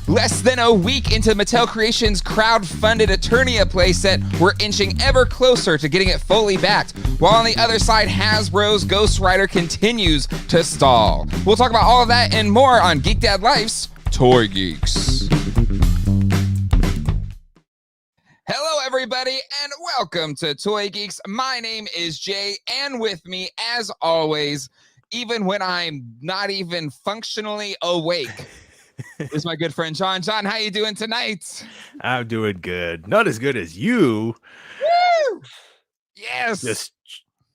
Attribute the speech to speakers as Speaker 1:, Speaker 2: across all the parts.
Speaker 1: Less than a week into Mattel Creations' crowdfunded Eternia playset, we're inching ever closer to getting it fully backed, while on the other side, Hasbro's Ghost Rider continues to stall. We'll talk about all of that and more on Geek Dad Life's Toy Geeks. Hello, everybody, and welcome to Toy Geeks. My name is Jay, and with me, as always, even when I'm not even functionally awake, is my good friend John. John, how you doing tonight?
Speaker 2: I'm doing good. Not as good as you.
Speaker 1: Woo! Yes.
Speaker 2: Just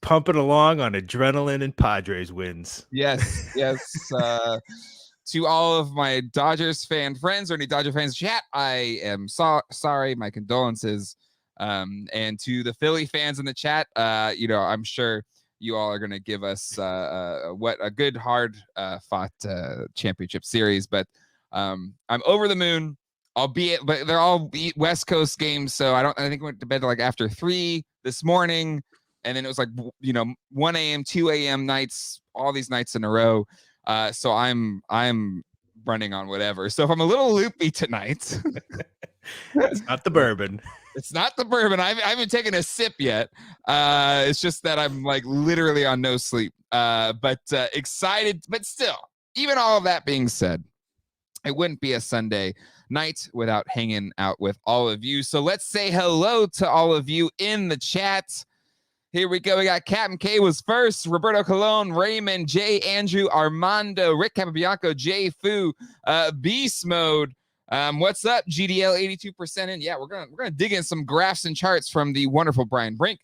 Speaker 2: pumping along on adrenaline and Padres wins.
Speaker 1: Yes. To all of my Dodgers fan friends or any Dodger fans chat, I am sorry. My condolences. And to the Philly fans in the chat, I'm sure you all are going to give us what a good, hard fought championship series. But I'm over the moon, albeit, but they're all West Coast games. So I think we went to bed like after 3 this morning. And then it was like, 1 a.m., 2 a.m. nights, all these nights in a row. So I'm running on whatever. So if I'm a little loopy tonight,
Speaker 2: it's not the bourbon.
Speaker 1: It's not the bourbon. I haven't taken a sip yet. It's just that I'm like literally on no sleep. But excited. But still, even all of that being said, it wouldn't be a Sunday night without hanging out with all of you. So let's say hello to all of you in the chat. Here we go. We got Captain K was first. Roberto Colon, Raymond, Jay, Andrew, Armando, Rick Capabianco, Jay Fu, Beast Mode. What's up? GDL 82% in. Yeah, we're gonna dig in some graphs and charts from the wonderful Brian Brink,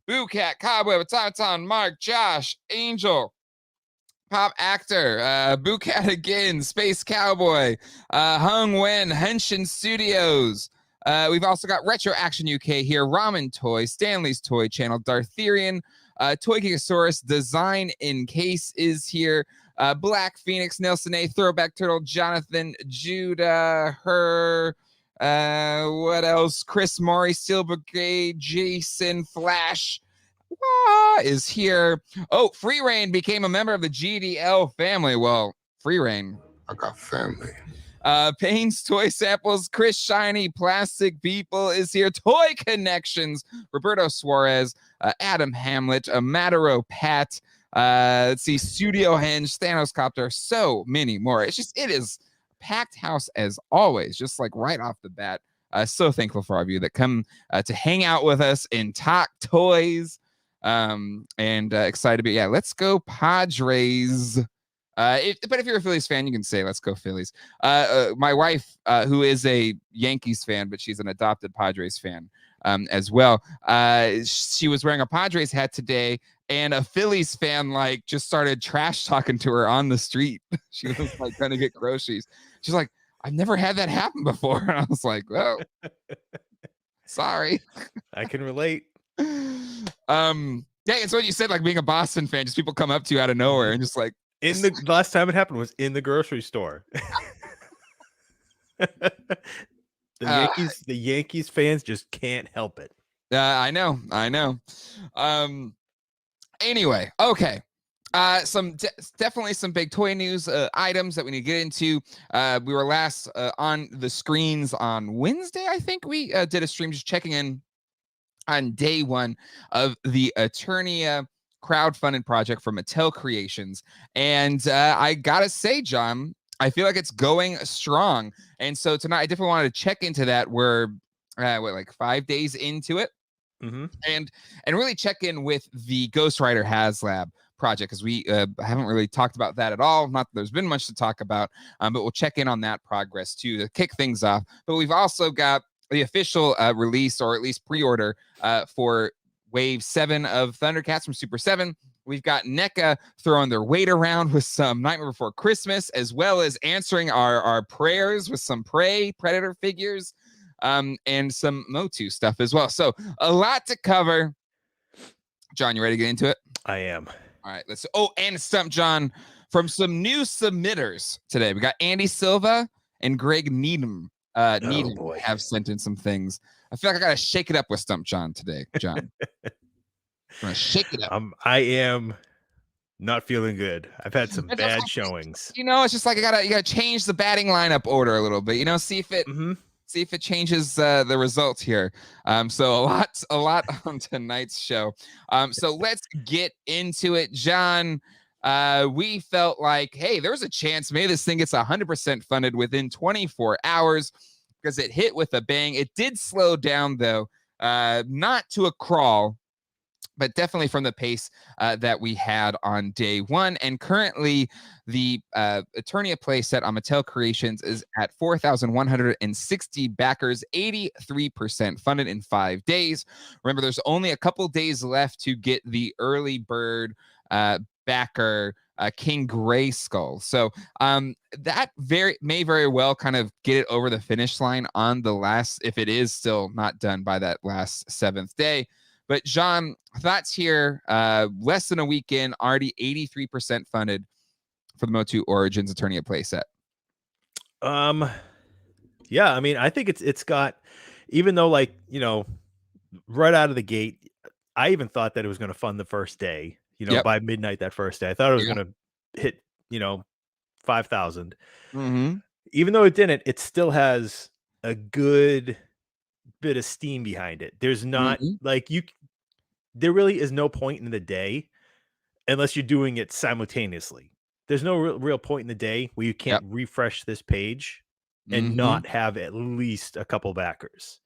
Speaker 1: Boo Cat, Cobweb, Tauntaun, Mark, Josh, Angel, Pop Actor, Boo Cat again, Space Cowboy, Hung Wen, Henshin Studios. We've also got Retro Action UK here, Ramen Toy, Stanley's Toy Channel, Dartherian, Toy Geekosaurus, Design in Case is here, Black Phoenix, Nelson A, Throwback Turtle, Jonathan, Judah, Her, what else? Chris Maury, Steel Brigade, Jason, Flash is here. Oh, Free Reign became a member of the GDL family. Well, Free Reign.
Speaker 3: I got family.
Speaker 1: Payne's Toy Samples, Chris Shiny, Plastic People is here. Toy Connections, Roberto Suarez, Adam Hamlet, Matero Pat, let's see, Studio Henge, Thanos Copter, so many more. It is a packed house as always, just like right off the bat. So thankful for all of you that come to hang out with us and talk toys. And excited to be, let's go Padres. But if you're a Phillies fan, you can say, let's go Phillies. My wife, who is a Yankees fan, but she's an adopted Padres fan as well. She was wearing a Padres hat today, and a Phillies fan just started trash talking to her on the street. She was like trying to get groceries. She's like, I've never had that happen before. And I was like, well, sorry.
Speaker 2: I can relate.
Speaker 1: It's what you said, like being a Boston fan, just people come up to you out of nowhere and just like,
Speaker 2: the last time it happened was in the grocery store. The Yankees fans just can't help it.
Speaker 1: I know. Anyway, okay. Definitely some big toy news items that we need to get into. We were last on the screens on Wednesday. I think we did a stream just checking in on day 1 of the Eternia crowdfunded project from Mattel Creations. And I gotta say, John, I feel like it's going strong. And so tonight I definitely wanted to check into that. We're 5 days into it.
Speaker 2: Mm-hmm.
Speaker 1: And really check in with the Ghost Rider Haslab project, because we haven't really talked about that at all. Not that there's been much to talk about, but we'll check in on that progress too to kick things off. But we've also got the official release, or at least pre-order, for Wave 7 of Thundercats from Super7. We've got Neca throwing their weight around with some Nightmare Before Christmas, as well as answering our prayers with some Prey Predator figures, and some Motu stuff as well. So a lot to cover. John, you ready to get into it?
Speaker 2: I am.
Speaker 1: All right, and Stump John from some new submitters today. We got Andy Silva and Greg Needham. Have sent in some things. I feel like I gotta shake it up with Stump John today, John. I'm gonna shake it up.
Speaker 2: I am Not feeling good. I've had some
Speaker 1: It's just
Speaker 2: bad
Speaker 1: like,
Speaker 2: showings.
Speaker 1: it's just like you gotta change the batting lineup order a little bit. See if it
Speaker 2: Mm-hmm.
Speaker 1: changes the result here. So a lot on tonight's show. So let's get into it, John. We felt like, hey, there's a chance maybe this thing gets 100% funded within 24 hours because it hit with a bang. It did slow down though, not to a crawl, but definitely from the pace that we had on day one. And currently, the Eternia playset on Mattel Creations is at 4,160 backers, 83% funded in 5 days. Remember, there's only a couple days left to get the early bird backer King Gray Skull. So that may very well kind of get it over the finish line on the last, if it is still not done by that last 7th day. But John, thoughts here, less than a week in, already 83% funded for the Motu Origins Eternia playset.
Speaker 2: Yeah, I mean, I think it's got, even though, like, right out of the gate, I even thought that it was going to fund the first day,
Speaker 1: Yep.
Speaker 2: by midnight that first day. I thought it was
Speaker 1: Yeah.
Speaker 2: going to hit, 5,000.
Speaker 1: Mm-hmm.
Speaker 2: Even though it didn't, it still has a good bit of steam behind it. There's not like there really is no point in the day unless you're doing it simultaneously. There's no real point in the day where you can't
Speaker 1: Yep.
Speaker 2: refresh this page and not have at least a couple backers.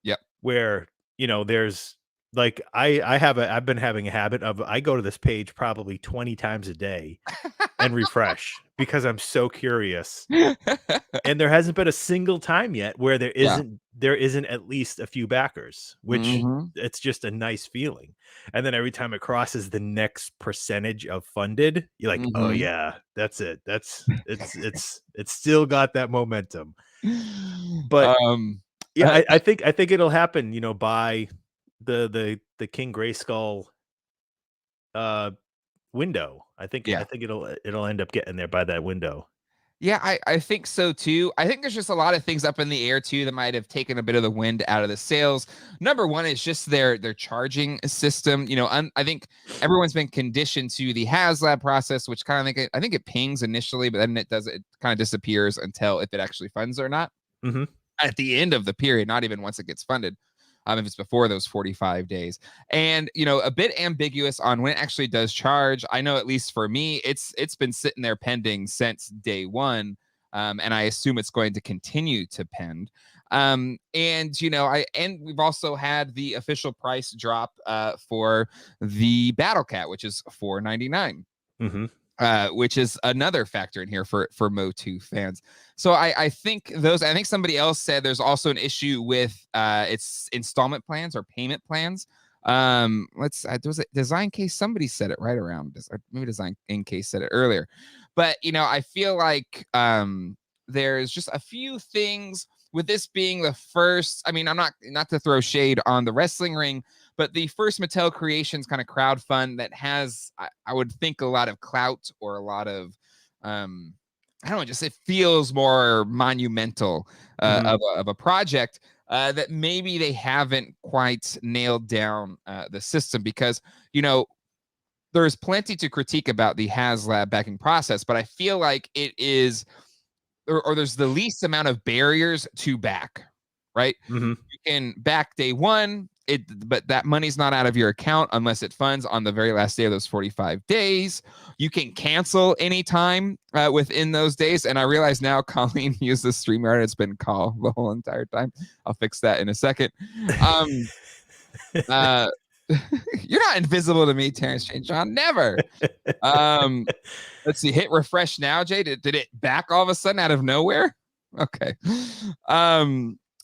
Speaker 1: Yep.
Speaker 2: Where, there's like I've been having a habit of, I go to this page probably 20 times a day and refresh because I'm so curious. And there hasn't been a single time yet where there isn't at least a few backers, which it's just a nice feeling. And then every time it crosses the next percentage of funded, you're like, oh yeah, that's it. It's still got that momentum. But yeah, I think it'll happen, by the King Grayskull window. I think it'll end up getting there by that window.
Speaker 1: Yeah, I think so too. I think there's just a lot of things up in the air too that might have taken a bit of the wind out of the sails. Number one is just their charging system. I think everyone's been conditioned to the Haslab process, which kind of I think it pings initially, but then it kind of disappears until if it actually funds or not. At the end of the period, not even once it gets funded. If it's before those 45 days. And, a bit ambiguous on when it actually does charge. I know, at least for me, it's been sitting there pending since day one. And I assume it's going to continue to pend. And we've also had the official price drop for the Battle Cat, which is $4.99. Which is another factor in here for Motu fans. So I think somebody else said there's also an issue with its installment plans or payment plans. There was a Design Case, somebody said it right around this, or maybe Design in Case said it earlier. But I feel like there's just a few things with this being the first. I mean, I'm not to throw shade on the wrestling ring, but the first Mattel Creations kind of crowdfund that has, I would think, a lot of clout or a lot of, I don't know, just it feels more monumental of a project that maybe they haven't quite nailed down the system, because, there's plenty to critique about the Haslab backing process, but I feel like it is, or there's the least amount of barriers to back, right? You can back day one, but that money's not out of your account unless it funds on the very last day of those 45 days. You can cancel anytime within those days. And I realize now Colleen used the StreamYard. It's been call the whole entire time. I'll fix that in a second. You're not invisible to me, Terrence St. John. Never. Let's see. Hit refresh now, Jay. Did it back all of a sudden out of nowhere? Okay.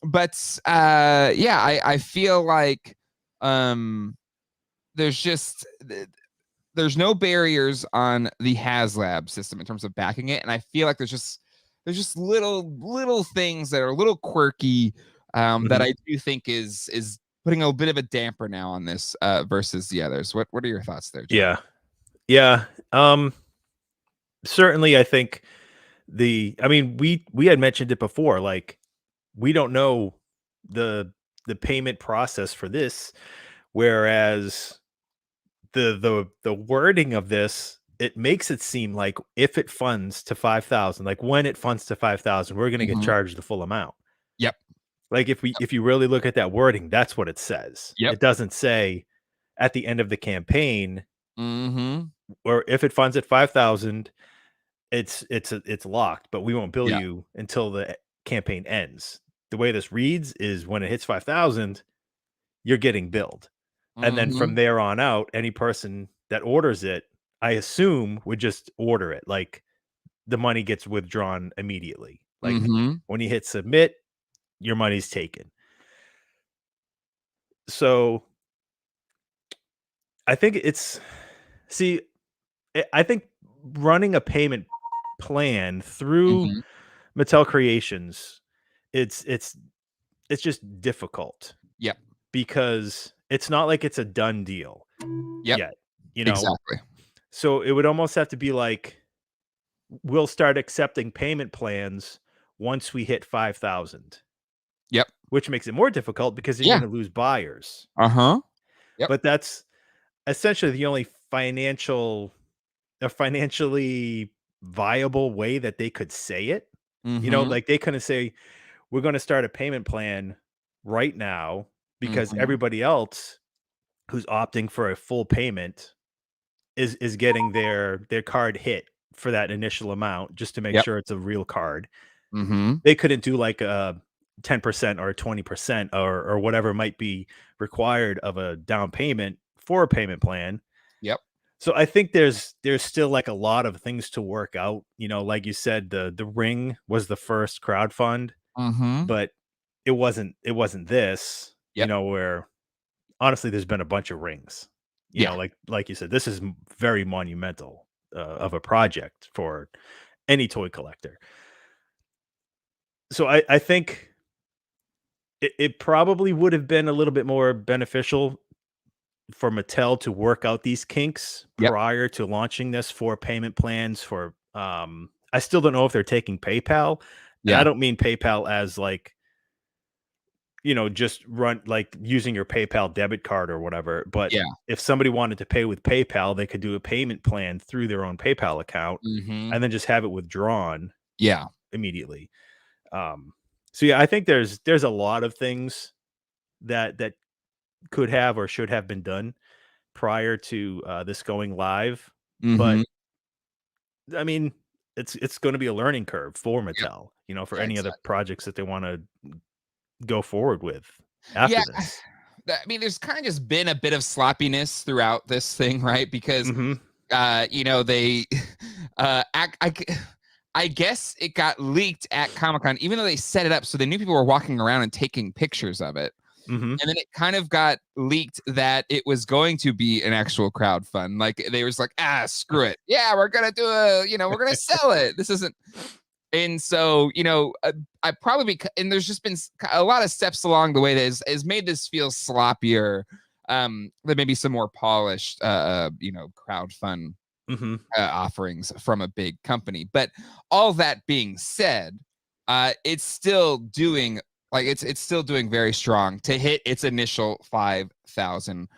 Speaker 1: But I feel like there's no barriers on the Haslab system in terms of backing it, and I feel like there's just little things that are a little quirky that I do think is putting a bit of a damper now on this versus the others. What are your thoughts there, John?
Speaker 2: Yeah. Certainly, I think we had mentioned it before, like, we don't know the payment process for this, whereas the wording of this it makes it seem like if it funds to 5,000, like when it funds to 5,000, we're going to get
Speaker 1: Mhm.
Speaker 2: charged the full amount.
Speaker 1: Yep.
Speaker 2: Like if you really look at that wording, that's what it says.
Speaker 1: Yep.
Speaker 2: It doesn't say at the end of the campaign,
Speaker 1: Mhm.
Speaker 2: or if it funds at 5,000, it's locked, but we won't bill
Speaker 1: Yeah.
Speaker 2: you until the campaign ends. The way this reads is when it hits 5,000, you're getting billed. And then from
Speaker 1: Mhm.
Speaker 2: there on out, any person that orders it, I assume, would just order it. Like the money gets withdrawn immediately. Like
Speaker 1: Mhm.
Speaker 2: when you hit submit, your money's taken. So I think see, I think running a payment plan through
Speaker 1: Mhm.
Speaker 2: Mattel Creations, it's it's it's just difficult
Speaker 1: Yep.
Speaker 2: because it's not like it's a done deal
Speaker 1: Yep.
Speaker 2: yet, you know?
Speaker 1: Exactly.
Speaker 2: So it would almost have to be like, we'll start accepting payment plans once we hit 5,000,
Speaker 1: Yep.
Speaker 2: which makes it more difficult because then you're
Speaker 1: Yeah.
Speaker 2: gonna lose buyers.
Speaker 1: Uh-huh. Yep.
Speaker 2: But that's essentially the only financially viable way that they could say it.
Speaker 1: Mhm.
Speaker 2: Like they couldn't say, "We're gonna start a payment plan right now," because
Speaker 1: Mhm.
Speaker 2: everybody else who's opting for a full payment is getting their card hit for that initial amount just to make
Speaker 1: Yep.
Speaker 2: sure it's a real card.
Speaker 1: Mhm.
Speaker 2: They couldn't do like a 10% or 20% or whatever might be required of a down payment for a payment plan.
Speaker 1: Yep.
Speaker 2: So I think there's still like a lot of things to work out. Like you said, the ring was the first crowdfund,
Speaker 1: Mhm.
Speaker 2: but it wasn't this,
Speaker 1: Yep.
Speaker 2: where honestly there's been a bunch of rings.
Speaker 1: Yeah.
Speaker 2: Like you said, this is very monumental of a project for any toy collector. So I think it probably would have been a little bit more beneficial for Mattel to work out these kinks
Speaker 1: Yep.
Speaker 2: prior to launching this for payment plans for I still don't know if they're taking PayPal, and I
Speaker 1: Yeah.
Speaker 2: don't mean PayPal as like, just run like using your PayPal debit card or whatever, but
Speaker 1: Yeah.
Speaker 2: if somebody wanted to pay with PayPal, they could do a payment plan through their own PayPal account
Speaker 1: Mhm.
Speaker 2: and then just have it withdrawn
Speaker 1: Yeah.
Speaker 2: immediately. Um, so yeah, I think there's a lot of things that could have or should have been done prior to this going live, but
Speaker 1: Mhm.
Speaker 2: I mean, it's going to be a learning curve for
Speaker 1: Yep.
Speaker 2: Mattel, for
Speaker 1: Yeah,
Speaker 2: any other
Speaker 1: exactly.
Speaker 2: projects that they want to go forward with
Speaker 1: Yeah.
Speaker 2: after this.
Speaker 1: I mean, there's kind of just been a bit of sloppiness throughout this thing, right? Because
Speaker 2: Hmm.
Speaker 1: they I guess it got leaked at Comic-Con, even though they set it up so they knew people were walking around and taking pictures of it.
Speaker 2: Hmm.
Speaker 1: And then it kind of got leaked that it was going to be an actual crowd fund. Like they was like, screw it. Yeah, we're gonna do we're gonna sell it. This isn't. And so, I probably and there's just been a lot of steps along the way that has made this feel sloppier. Than maybe some more polished, crowd fund
Speaker 2: Hmm.
Speaker 1: offerings from a big company. But all that being said, it's still doing it's still doing very strong to hit its initial 5,000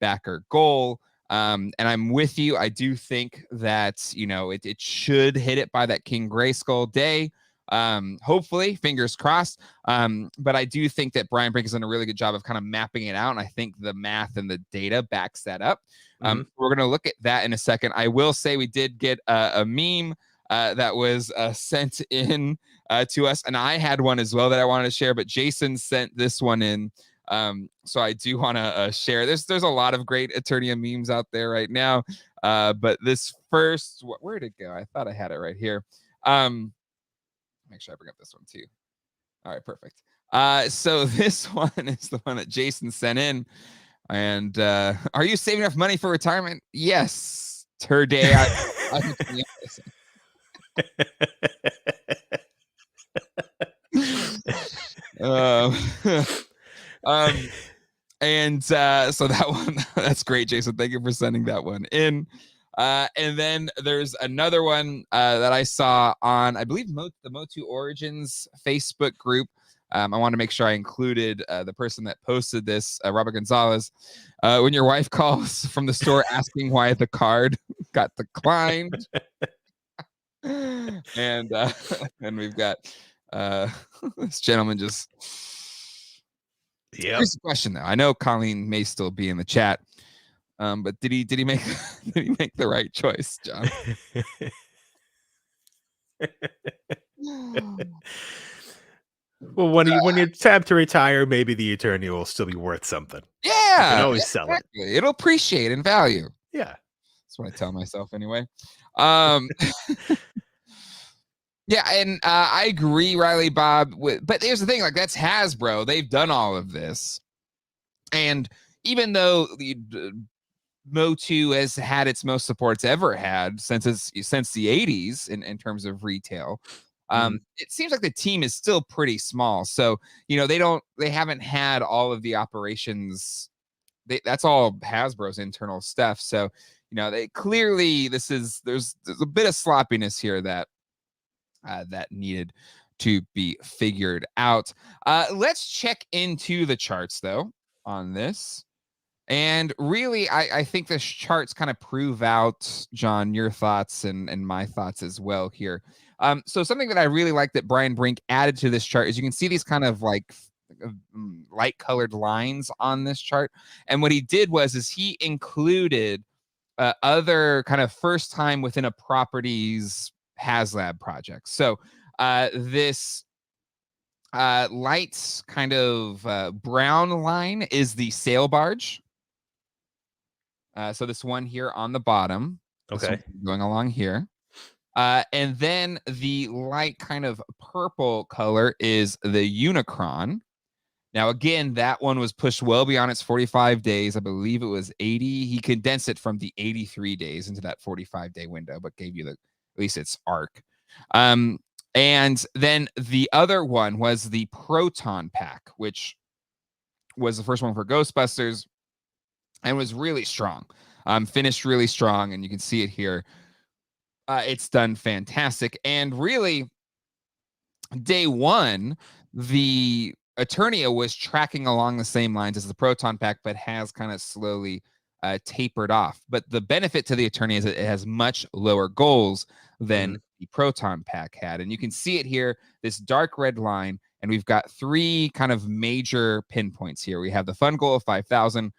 Speaker 1: backer goal. And I'm with you. I do think that it should hit it by that King Grayskull day. Hopefully, fingers crossed. But I do think that Brian Brink has done a really good job of kind of mapping it out, and I think the math and the data backs that up.
Speaker 2: Hmm.
Speaker 1: We're going to look at that in a second. I will say we did get a meme that was sent in to us, and I had one as well that I wanted to share, but Jason sent this one in. So I do want to share. There's a lot of great Eternia memes out there right now, but this first, where'd it go? I thought I had it right here. Make sure I bring up this one too. All right, perfect. So this one is the one that Jason sent in. And are you saving enough money for retirement? Yes. Today, I'm looking at this. Um, and so that one, that's great, Jason. Thank you for sending that one in. And then there's another one that I saw on, I believe, the Motu Origins Facebook group. I want to make sure I included the person that posted this, Robert Gonzalez. When your wife calls from the store asking why the card got declined. And and we've got this gentleman just.
Speaker 2: Yeah.
Speaker 1: Here's the question though. I know Colleen may still be in the chat. But did he make did he make the right choice, John?
Speaker 2: Well, when it's time to retire, maybe the Eternia will still be worth something. You can
Speaker 1: Yeah,
Speaker 2: always sell it.
Speaker 1: exactly. It'll appreciate in value.
Speaker 2: Yeah.
Speaker 1: That's what I tell myself anyway. Yeah, and I agree, Riley Bob. But here's the thing: like that's Hasbro. They've done all of this, and even though the Motu has had its most support it's ever had since the 80s in terms of retail. It seems like the team is still pretty small. So, they haven't had all of the operations. That's all Hasbro's internal stuff. So, they clearly there's a bit of sloppiness here that needed to be figured out. Let's check into the charts though on this. And really, I think the charts kind of prove out, John, your thoughts and my thoughts as well here. So something that I really like that Brian Brink added to this chart is you can see these kind of like light colored lines on this chart. And what he did is he included other kind of first time within a property's Haslab project. So this light kind of brown line is the sail barge. So this one here on the bottom,
Speaker 2: Okay,
Speaker 1: going along here. And then the light kind of purple color is the Unicron. Now, again, that one was pushed well beyond its 45 days. I believe it was 80. He condensed it from the 83 days into that 45-day window, but gave you at least its arc. And then the other one was the Proton Pack, which was the first one for Ghostbusters and was really strong. Finished really strong, and you can see it here. It's done fantastic. And really, day one, the Eternia was tracking along the same lines as the Proton Pack, but has kind of slowly tapered off. But the benefit to the Eternia is that it has much lower goals than the Proton Pack had. And you can see it here, this dark red line. And we've got three kind of major pinpoints here. We have the fun goal of 5,000.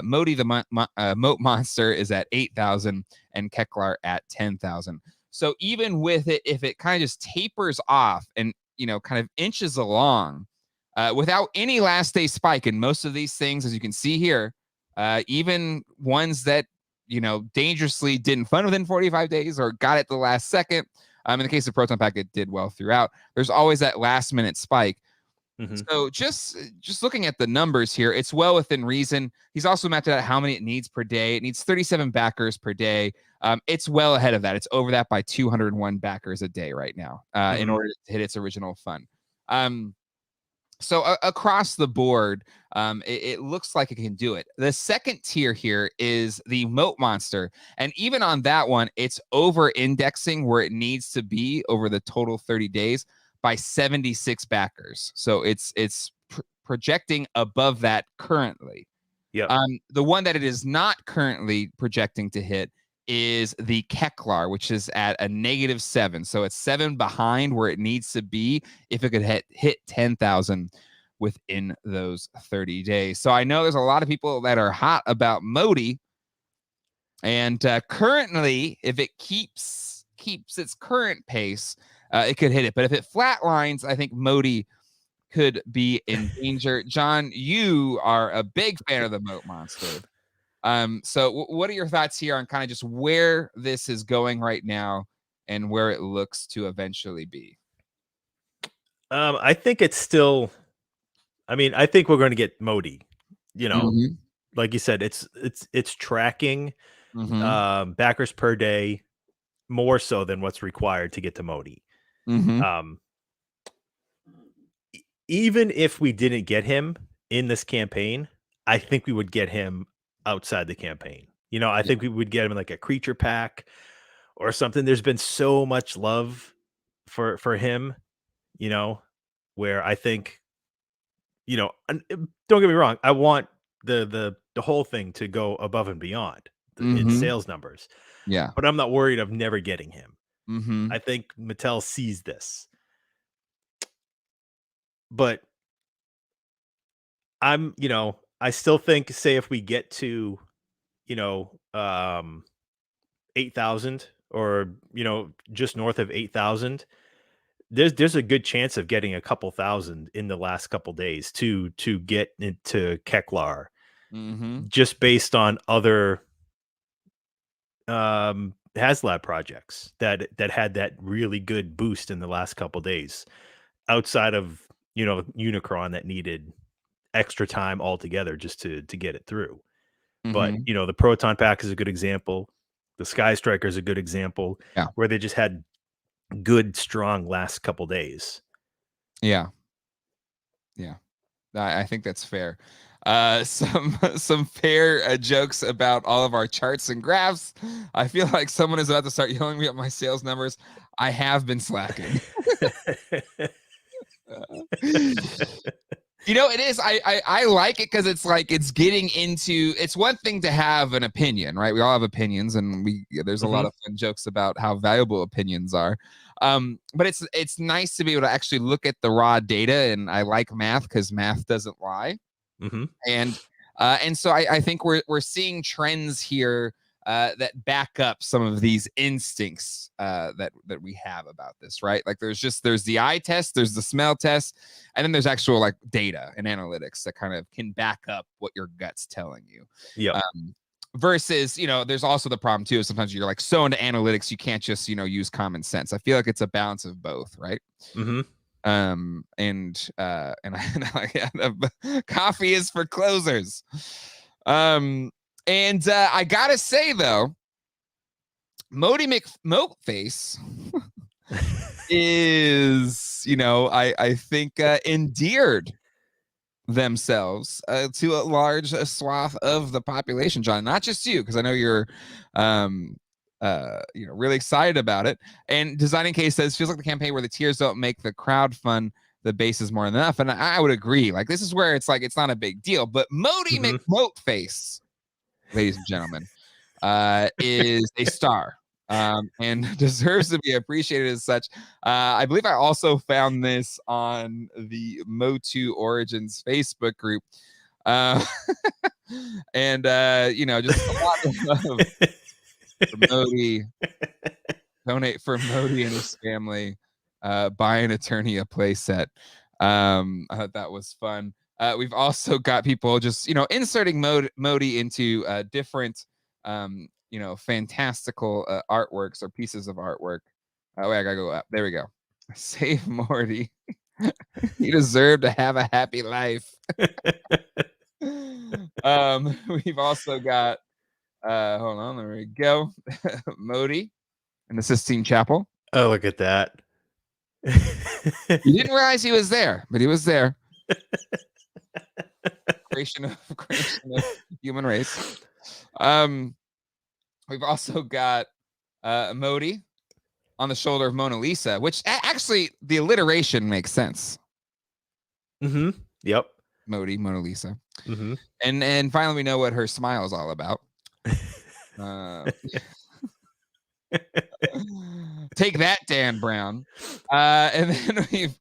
Speaker 1: Modi, the Moat Monster, is at 8,000, and Keklar at 10,000. So even with it, if it kind of just tapers off and, kind of inches along without any last day spike, and most of these things, as you can see here, even ones that, dangerously didn't fund within 45 days or got it the last second. In the case of Proton Pack, it did well throughout. There's always that last minute spike. So just looking at the numbers here, it's well within reason. He's also mapped out how many it needs per day. It needs 37 backers per day. It's well ahead of that. It's over that by 201 backers a day right now in order to hit its original fund. So across the board, it looks like it can do it. The second tier here is the Moat Monster. And even on that one, it's over indexing where it needs to be over the total 30 days by 76 backers. So it's projecting above that currently.
Speaker 2: Yeah.
Speaker 1: The one that it is not currently projecting to hit is the Keklar, which is at a -7. So it's 7 behind where it needs to be if it could hit 10,000 within those 30 days. So I know there's a lot of people that are hot about Modi. And currently, if it keeps its current pace, it could hit it. But if it flatlines, I think Modi could be in danger. John, you are a big fan of the Moat Monster. So what are your thoughts here on kind of just where this is going right now and where it looks to eventually be?
Speaker 2: I think it's still. I mean, I think we're going to get Modi. Like you said, it's tracking backers per day more so than what's required to get to Modi. Even if we didn't get him in this campaign, I think we would get him outside the campaign. I think we would get him in like a creature pack or something. There's been so much love for him, where I think, don't get me wrong, I want the whole thing to go above and beyond. in sales numbers.
Speaker 1: Yeah.
Speaker 2: But I'm not worried of never getting him.
Speaker 1: Mm-hmm.
Speaker 2: I think Mattel sees this. But I'm, I still think, say if we get to, 8,000 or, just north of 8,000, there's a good chance of getting a couple thousand in the last couple days to get into Keklar,
Speaker 1: Mm-hmm.
Speaker 2: just based on other Haslab projects that had that really good boost in the last couple days, outside of Unicron that needed extra time altogether just to get it through. But
Speaker 1: Mm-hmm.
Speaker 2: the Proton Pack is a good example. The Sky Striker is a good example,
Speaker 1: Yeah.
Speaker 2: where they just had good, strong last couple days.
Speaker 1: Yeah. Yeah. I think that's fair. Some fair jokes about all of our charts and graphs. I feel like someone is about to start yelling me at my sales numbers. I have been slacking. It is. I like it because it's like it's getting into. It's one thing to have an opinion, right? We all have opinions, and there's a lot of fun jokes about how valuable opinions are. But it's nice to be able to actually look at the raw data, and I like math because math doesn't lie. And so I think we're seeing trends here that back up some of these instincts that we have about this, right? Like there's the eye test, there's the smell test, and then there's actual like data and analytics that kind of can back up what your gut's telling you.
Speaker 2: Yeah.
Speaker 1: Versus, there's also the problem too. Sometimes you're like so into analytics, you can't just, use common sense. I feel like it's a balance of both, right? And coffee is for closers. And I gotta say though, Moty McMoteface is, I think endeared themselves to a large swath of the population, John. Not just you, because I know you're really excited about it. And Designing Case says, feels like the campaign where the tiers don't make the crowd fun, the base is more than enough. And I would agree. Like this is where it's like it's not a big deal. But Moty McMoteface, ladies and gentlemen, is a star. And deserves to be appreciated as such. I believe I also found this on the Motu Origins Facebook group. And just a lot of love for Modi. Donate for Modi and his family. Buy an Eternia playset. I thought that was fun. We've also got people just inserting Modi into different fantastical artworks or pieces of artwork. Oh, wait, I gotta go up. There we go. Save Morty. You deserve to have a happy life. We've also got hold on, there we go. Modi in the Sistine Chapel.
Speaker 2: Oh, look at that.
Speaker 1: You didn't realize he was there, but he was there. creation of human race. We've also got Modi on the shoulder of Mona Lisa, which actually the alliteration makes sense.
Speaker 2: Yep.
Speaker 1: Modi, Mona Lisa. And finally, we know what her smile is all about. Take that, Dan Brown. And then we've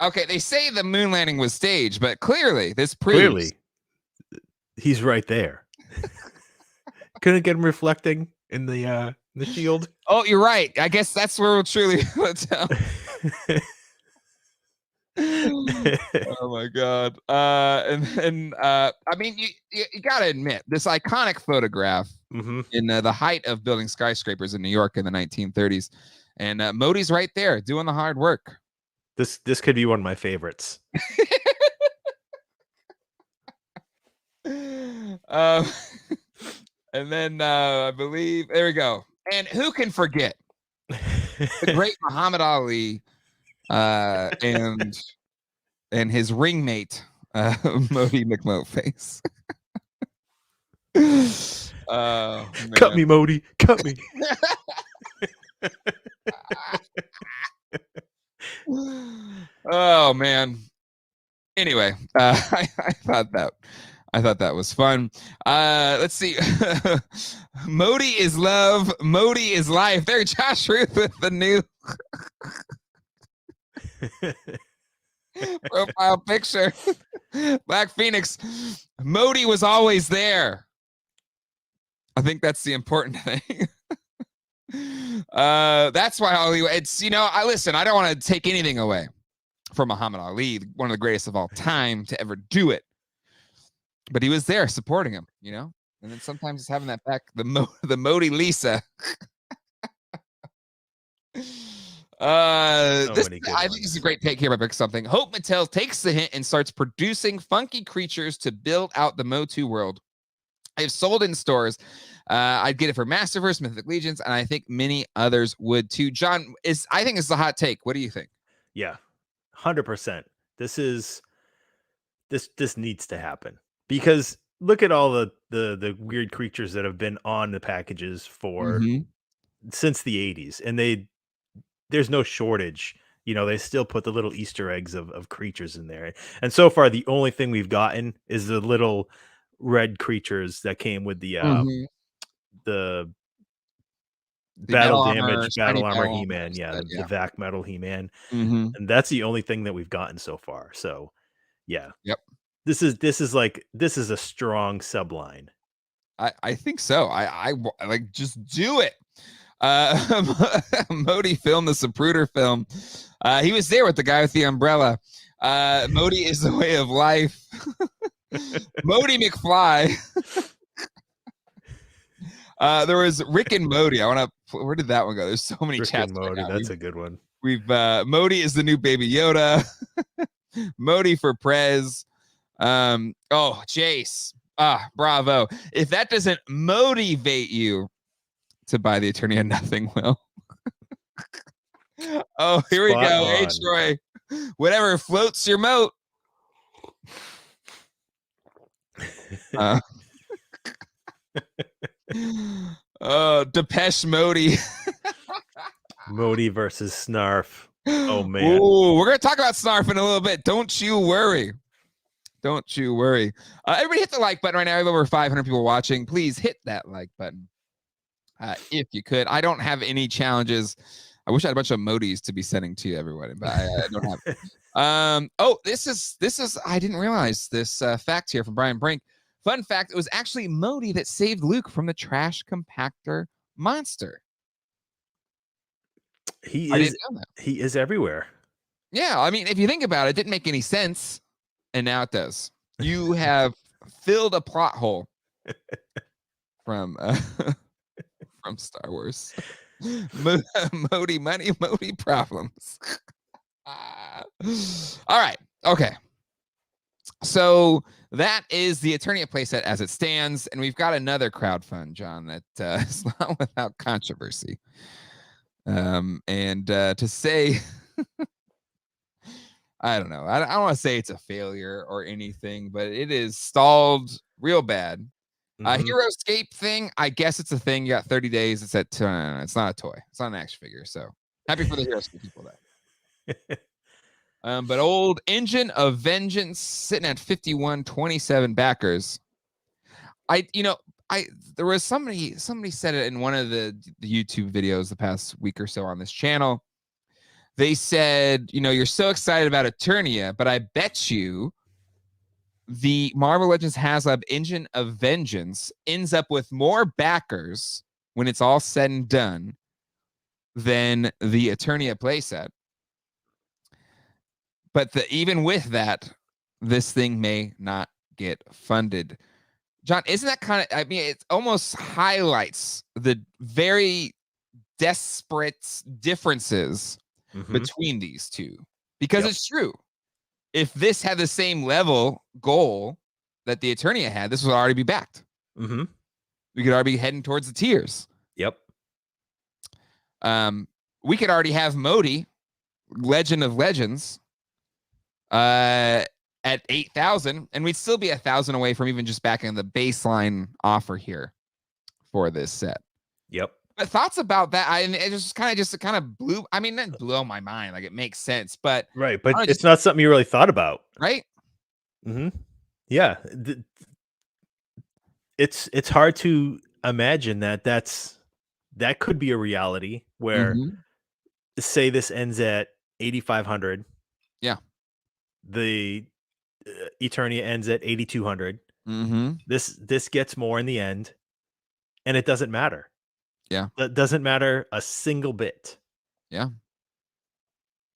Speaker 1: okay, they say the moon landing was staged, but clearly this proves
Speaker 2: he's right there. Couldn't get him reflecting in the shield.
Speaker 1: Oh, you're right. I guess that's where we'll truly tell. Oh my god. And then I mean you gotta admit this iconic photograph in the height of building skyscrapers in New York in the 1930s, and Modi's right there doing the hard work.
Speaker 2: This could be one of my favorites.
Speaker 1: And then I believe there we go. And who can forget the great Muhammad Ali and his ringmate, Modi McMoteface.
Speaker 2: Cut me, Modi. Cut me.
Speaker 1: Oh man. Anyway, I thought that I thought that was fun. Let's see. Modi is love. Modi is life. There, Josh Ruth with the new profile picture. Black Phoenix. Modi was always there. I think that's the important thing. That's why Hollywood. It's, I listen. I don't want to take anything away from Muhammad Ali, one of the greatest of all time to ever do it. But he was there supporting him, and then sometimes it's having that back, the Modi Lisa. I think this is a great take here by Pick Something. Hope Mattel takes the hint and starts producing funky creatures to build out the Motu world. I've sold in stores. I'd get it for Masterverse, Mythic Legions, and I think many others would too. John, I think it's a hot take. What do you think?
Speaker 2: Yeah, 100%. This needs to happen, because look at all the weird creatures that have been on the packages for since the 80s, and there's no shortage. They still put the little Easter eggs of creatures in there, and so far the only thing we've gotten is the little red creatures that came with the battle damage, battle armor He-Man, the Vac metal He-Man, and that's the only thing that we've gotten so far. So, yeah, this is a strong subline.
Speaker 1: I think so. I like, just do it. Modi filmed the Zapruder film. He was there with the guy with the umbrella. Modi is the way of life. Modi McFly. There was Rick and Modi. Where did that one go? There's so many
Speaker 2: Rick
Speaker 1: chats.
Speaker 2: And Modi, that's a good one.
Speaker 1: We've Modi is the new Baby Yoda. Modi for Prez. Jace. Bravo. If that doesn't motivate you to buy the Eternia, nothing will. Oh, here we go. Hey, Troy. Whatever floats your moat. Depeche Modi.
Speaker 2: Modi versus Snarf. Oh, man.
Speaker 1: Ooh, we're going to talk about Snarf in a little bit. Don't you worry. Don't you worry. Everybody hit the like button right now. I have over 500 people watching. Please hit that like button. If you could. I don't have any challenges. I wish I had a bunch of Modis to be sending to everyone, but I don't have it. This is I didn't realize this fact here from Brian Brink. Fun fact, it was actually Modi that saved Luke from the trash compactor monster.
Speaker 2: He is everywhere.
Speaker 1: Yeah, I mean, if you think about it, it didn't make any sense, and now it does. You have filled a plot hole from Star Wars. Modi money, Modi problems. All right. Okay. So that is the Eternia playset as it stands, and we've got another crowdfund, John, that is not without controversy. To say, I don't know. I don't want to say it's a failure or anything, but it is stalled real bad. Hero Escape thing, I guess it's a thing. You got 30 days. It's it's not a toy. It's not an action figure. So happy for the Hero Escape people there. But old Engine of Vengeance sitting at 51.27 backers. There was somebody said it in one of the YouTube videos the past week or so on this channel. They said, you're so excited about Eternia, but I bet you the Marvel Legends Haslab Engine of Vengeance ends up with more backers when it's all said and done than the Eternia playset. But even with that, this thing may not get funded. John, isn't that kind of, it almost highlights the very desperate differences between these two. Because it's true. If this had the same level goal that the Eternia had, this would already be backed. We could already be heading towards the tiers.
Speaker 2: Yep.
Speaker 1: We could already have Modi, Legend of Legends, at 8,000, and we'd still be 1,000 away from even just backing the baseline offer here for this set.
Speaker 2: Yep.
Speaker 1: But thoughts about that? It just kind of blew. I mean, that blew my mind. Like, it makes sense, but
Speaker 2: right. But it's not something you really thought about,
Speaker 1: right?
Speaker 2: Yeah. it's hard to imagine that that could be a reality where,
Speaker 1: Mhm.
Speaker 2: say this ends at 8,500,
Speaker 1: Yeah.
Speaker 2: the Eternia ends at 8,200.
Speaker 1: Mhm.
Speaker 2: This gets more in the end, and it doesn't matter.
Speaker 1: Yeah.
Speaker 2: That doesn't matter a single bit.
Speaker 1: Yeah.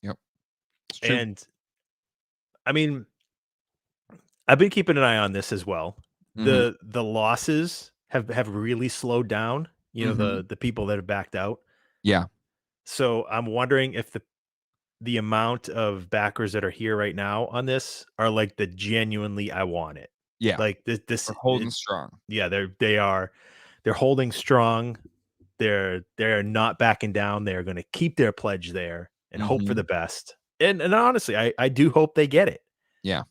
Speaker 1: Yep. It's true.
Speaker 2: And I mean, I've been keeping an eye on this as well.
Speaker 1: Mhm.
Speaker 2: The losses have really slowed down,
Speaker 1: Mhm.
Speaker 2: the people that have backed out.
Speaker 1: Yeah.
Speaker 2: So I'm wondering if the amount of backers that are here right now on this are like the genuinely I want it.
Speaker 1: Yeah.
Speaker 2: Like this
Speaker 1: We're holding strong.
Speaker 2: yeah, they're holding strong. They're not backing down. They're going to keep their pledge there and hope for the
Speaker 1: Mhm.
Speaker 2: best. And honestly, I do hope they get it,
Speaker 1: Yeah.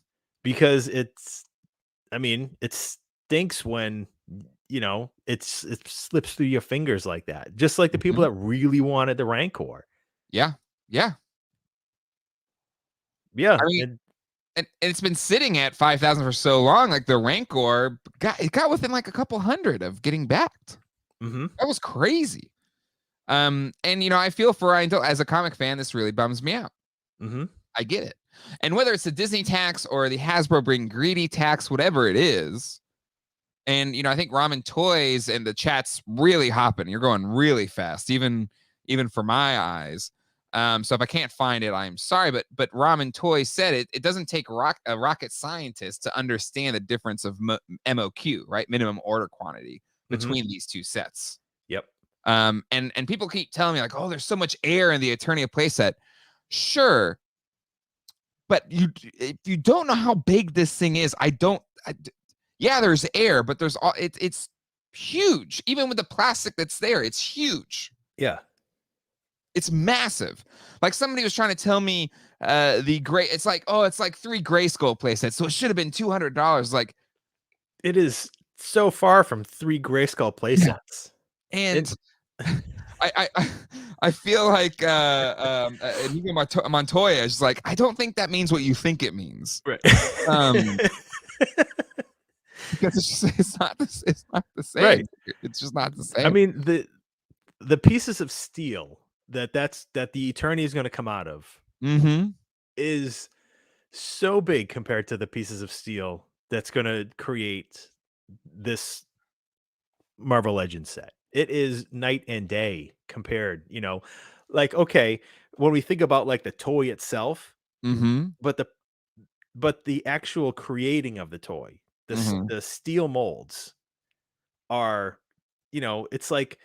Speaker 2: because I mean, it stinks when it slips through your fingers like that. Just like the people
Speaker 1: Mhm.
Speaker 2: that really wanted the Rancor.
Speaker 1: Yeah. Yeah.
Speaker 2: Yeah,
Speaker 1: I mean, and it's been sitting at 5,000 for so long. Like the Rancor got within like a couple hundred of getting backed.
Speaker 2: mhm,
Speaker 1: That was crazy. And I feel for Ryan Dill as a comic fan. This really bums me out.
Speaker 2: mhm,
Speaker 1: I get it. And whether it's the Disney tax or the Hasbro bring greedy tax, whatever it is, and I think Ramen Toys and the chat's really hopping. You're going really fast, even for my eyes. So if I can't find it, I'm sorry, but Ramen Toys said it doesn't take a rocket scientist to understand the difference of MOQ, right? Minimum order quantity
Speaker 2: mhm.
Speaker 1: between these two sets.
Speaker 2: Yep.
Speaker 1: And people keep telling me like, oh, there's so much air in the Eternia playset. Sure, but if you don't know how big this thing is, yeah, there's air, but it's huge. Even with the plastic that's there, it's huge.
Speaker 2: Yeah.
Speaker 1: It's massive. Like somebody was trying to tell me the gray. It's like, oh, it's like 3 Grayskull playsets, so it should have been $200. Like,
Speaker 2: It is so far from 3 Grayskull
Speaker 1: yeah,
Speaker 2: playsets.
Speaker 1: and
Speaker 2: It
Speaker 1: I feel like Enrique Montoya is like, I don't think that means what you think it means.
Speaker 2: Right.
Speaker 1: Um, because it's not the same.
Speaker 2: Right.
Speaker 1: It's just not the same.
Speaker 2: I mean, the pieces of steel that the Eternia is gonna come out of
Speaker 1: Mm-hmm.
Speaker 2: is so big compared to the pieces of steel that's gonna create this Marvel Legends set. It is night and day compared, like, okay, when we think about, like, the toy itself,
Speaker 1: Mm-hmm.
Speaker 2: but the actual creating of the toy,
Speaker 1: Mm-hmm.
Speaker 2: the steel molds are, it's like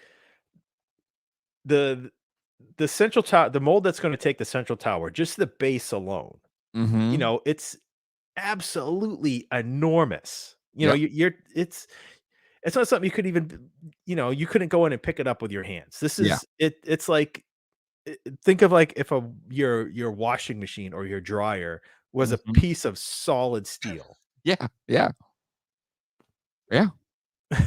Speaker 2: the the central tower, the mold that's gonna take the central tower, just the base alone,
Speaker 1: Mm-hmm.
Speaker 2: it's absolutely enormous.
Speaker 1: Yep.
Speaker 2: You're it's not something you could even, you couldn't go in and pick it up with your hands. This
Speaker 1: Yeah.
Speaker 2: is it's like, think of like if your washing machine or your dryer was a
Speaker 1: Mm-hmm.
Speaker 2: piece of solid steel.
Speaker 1: Yeah. Yeah. Yeah. Yep.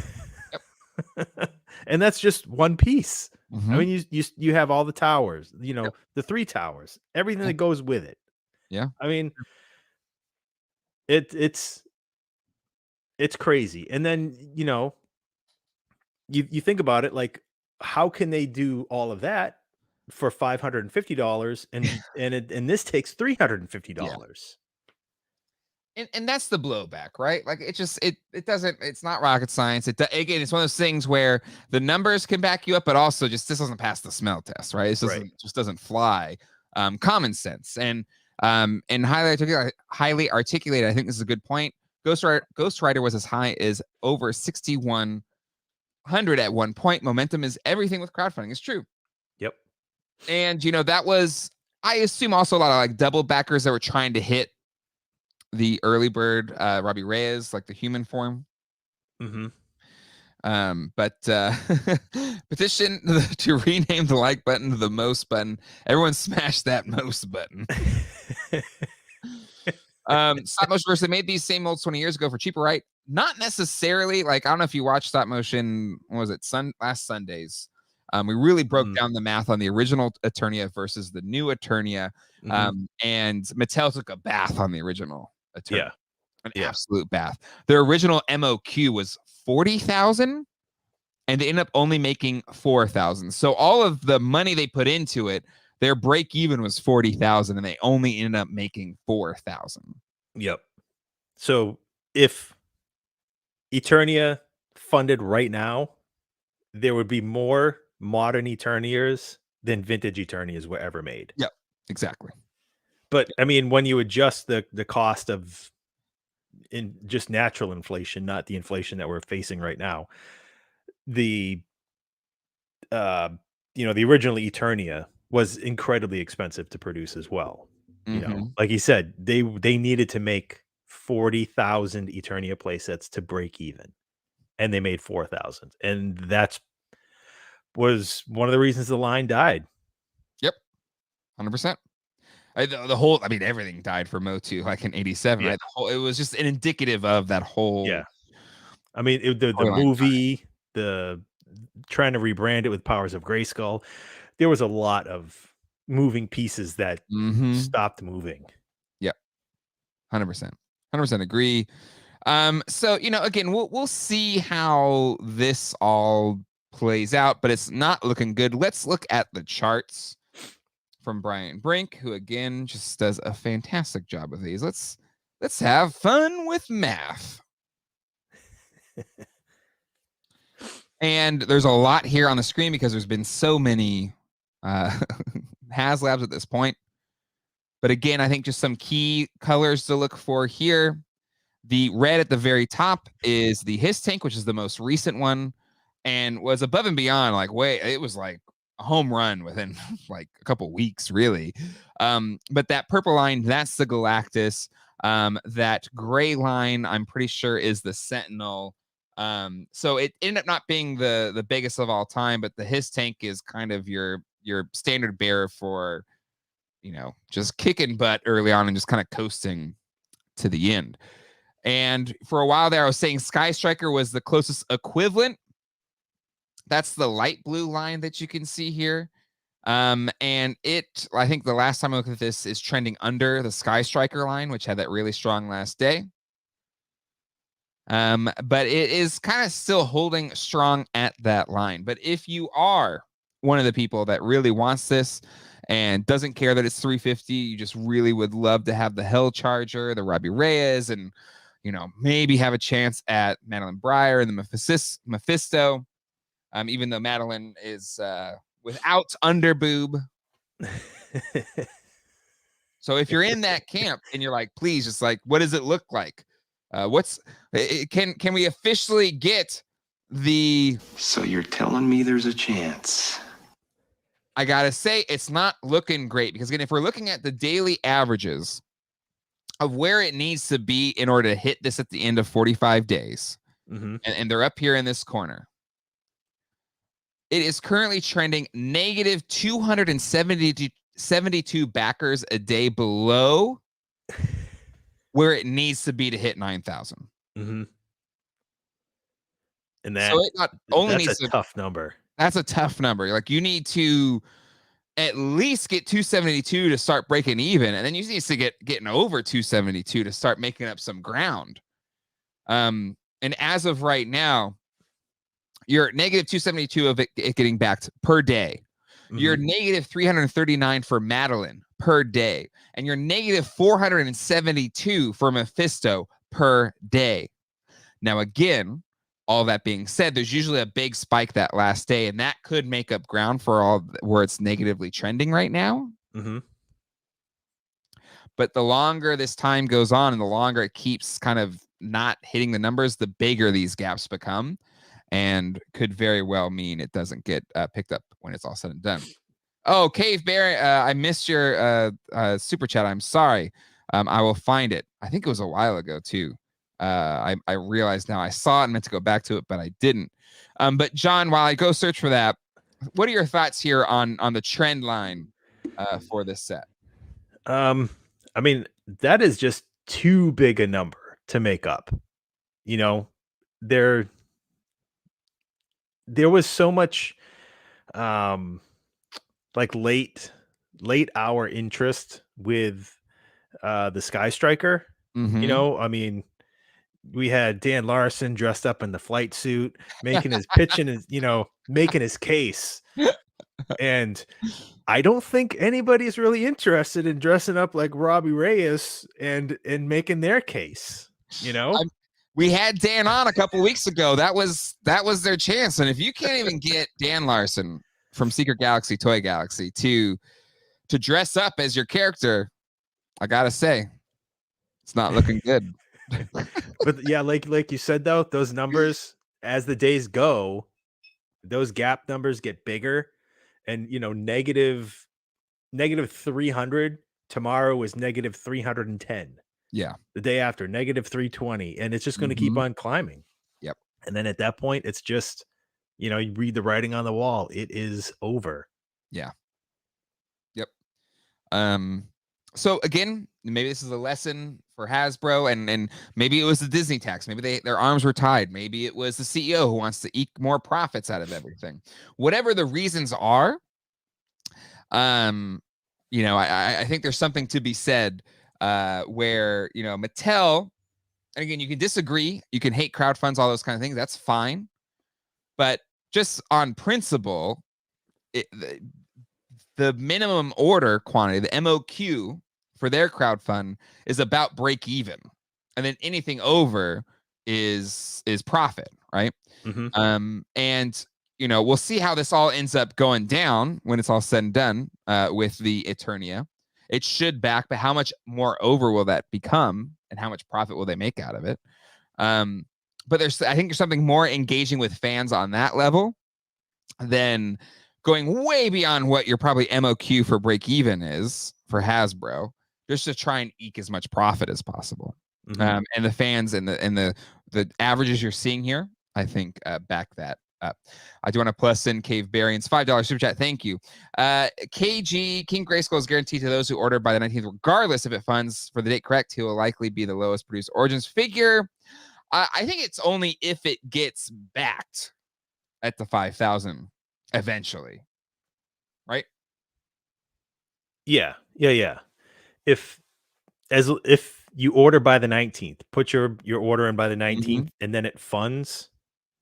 Speaker 2: And that's just one piece. I
Speaker 1: Mm-hmm.
Speaker 2: mean, you have all the towers,
Speaker 1: Yep.
Speaker 2: the 3 towers, everything
Speaker 1: Yeah.
Speaker 2: that goes with it.
Speaker 1: Yeah.
Speaker 2: I mean, it's crazy. And then, you think about it, like, how can they do all of that for $550 and this takes
Speaker 1: Yeah.
Speaker 2: $350?
Speaker 1: And that's the blowback, right? Like it doesn't. It's not rocket science. Again, it's one of those things where the numbers can back you up, but also just this doesn't pass the smell test, right? This
Speaker 2: Right.
Speaker 1: doesn't fly. Common sense and highly articulated. I think this is a good point. Ghost Rider was as high as over 6,100 at one point. Momentum is everything with crowdfunding. It's true.
Speaker 2: Yep.
Speaker 1: And that was, I assume, also a lot of like double backers that were trying to hit the early bird Robbie Reyes, like the human form.
Speaker 2: Mhm.
Speaker 1: But petition to rename the like button to the most button. Everyone smash that most button. Stop motion versus, they made these same molds 20 years ago for cheaper, right? Not necessarily. Like, I don't know if you watched stop motion. What was it? Last Sundays. We really broke
Speaker 2: Mm,
Speaker 1: down the math on the original Eternia versus the new Eternia.
Speaker 2: mhm.
Speaker 1: And Mattel took a bath on the original Eternia.
Speaker 2: Yeah.
Speaker 1: An
Speaker 2: Yeah.
Speaker 1: absolute bath. Their original MOQ was 40,000 and they end up only making 4,000. So all of the money they put into it, their break even was 40,000 and they only ended up making 4,000.
Speaker 2: Yep. So if Eternia funded right now, there would be more modern Eternias than vintage Eternias were ever made.
Speaker 1: Yep, exactly.
Speaker 2: But I mean, when you adjust the cost of in just natural inflation, not the inflation that we're facing right now, the the original Eternia was incredibly expensive to produce as well. Like he said, they needed to make 40,000 Eternia playsets to break even, and they made 4,000, and that's was one of the reasons the line died.
Speaker 1: Yep, 100%. The whole, I mean, everything died for Motu like in '87, right? It was just an indicative of that whole.
Speaker 2: Yeah, I mean the movie, the trying to rebrand it with Powers of Grayskull. There was a lot of moving pieces that stopped moving.
Speaker 1: Yep, 100% agree. So again, we'll see how this all plays out, but it's not looking good. Let's look at the charts from Brian Brink, who again just does a fantastic job with these. Let's have fun with math. And there's a lot here on the screen because there's been so many Haslabs at this point. But again, I think just some key colors to look for here. The red at the very top is the His Tank, which is the most recent one, and was above and beyond. It was like a home run within like a couple weeks, really. But that purple line, that's the Galactus. That gray line, I'm pretty sure, is the Sentinel. So it ended up not being the biggest of all time, but the His Tank is kind of your standard bearer for, just kicking butt early on and just kind of coasting to the end. And for a while there, I was saying Sky Striker was the closest equivalent. That's the light blue line that you can see here. And I think the last time I looked at this, is trending under the Sky Striker line, which had that really strong last day. But it is kind of still holding strong at that line. But if you are one of the people that really wants this and doesn't care that it's 350, you just really would love to have the Hell Charger, the Robbie Reyes, and maybe have a chance at Madeline Breyer and the Mephisto, even though Madeline is without underboob. So if you're in that camp and you're like, please, just like, what does it look like? Can we officially get the?
Speaker 3: So you're telling me there's a chance?
Speaker 1: I gotta say, it's not looking great because again, if we're looking at the daily averages of where it needs to be in order to hit this at the end of 45 days, and they're up here in this corner, it is currently trending negative 272 backers a day below where it needs to be to hit 9,000.
Speaker 2: And
Speaker 1: so it not only
Speaker 2: that's a tough number.
Speaker 1: That's a tough number. Like, you need to at least get 272 to start breaking even, and then you need to getting over 272 to start making up some ground. And as of right now, you're negative 272 of it getting backed per day. You're negative 339 for Madeline per day, and you're negative 472 for Mephisto per day. Now, again, all that being said, there's usually a big spike that last day, and that could make up ground for all where it's negatively trending right now. But the longer this time goes on and the longer it keeps kind of not hitting the numbers, the bigger these gaps become, and could very well mean it doesn't get picked up when it's all said and done. Oh, Cave Bear, I missed your super chat. I'm sorry. I will find it. I think it was a while ago, too. I realize now I saw it and meant to go back to it, but I didn't. But John, while I go search for that, what are your thoughts here on the trend line for this set?
Speaker 2: I mean, that is just too big a number to make up. There was so much like late hour interest with the Sky Striker. I mean, we had Dan Larson dressed up in the flight suit, making his pitch and his, making his case. And I don't think anybody's really interested in dressing up like Robbie Reyes and making their case.
Speaker 1: We had Dan on a couple weeks ago. That was their chance. And if you can't even get Dan Larson from Secret Galaxy, Toy Galaxy to dress up as your character, I gotta say, it's not looking good.
Speaker 2: But yeah, like you said though, those numbers as the days go, those gap numbers get bigger, and negative 300 tomorrow is negative 310.
Speaker 1: Yeah.
Speaker 2: The day after, negative 320, and it's just going to keep on climbing.
Speaker 1: Yep.
Speaker 2: And then at that point, it's just you read the writing on the wall. It is over.
Speaker 1: Yeah. Yep. So again, maybe this is a lesson for Hasbro, and maybe it was the Disney tax. Maybe their arms were tied. Maybe it was the CEO who wants to eke more profits out of everything. Whatever the reasons are, I think there's something to be said where Mattel, and again, you can disagree, you can hate crowdfunds, all those kind of things. That's fine, but just on principle, the minimum order quantity, the MOQ for their crowdfund is about break even, and then anything over is profit, right?
Speaker 2: Mm-hmm.
Speaker 1: And we'll see how this all ends up going down when it's all said and done with the Eternia. It should back, but how much more over will that become, and how much profit will they make out of it? But I think there's something more engaging with fans on that level than going way beyond what your probably MOQ for break even is for Hasbro, just to try and eke as much profit as possible.
Speaker 2: Mm-hmm.
Speaker 1: And the fans and the averages you're seeing here, I think back that up. I do want to plus in Cave Barians $5 super chat. Thank you. KG King Grayskull is guaranteed to those who order by the 19th, regardless if it funds for the date correct. He will likely be the lowest produced Origins figure. I think it's only if it gets backed at the 5,000 eventually, right?
Speaker 2: Yeah. If you order by the 19th, put your order in by the 19th, and then it funds,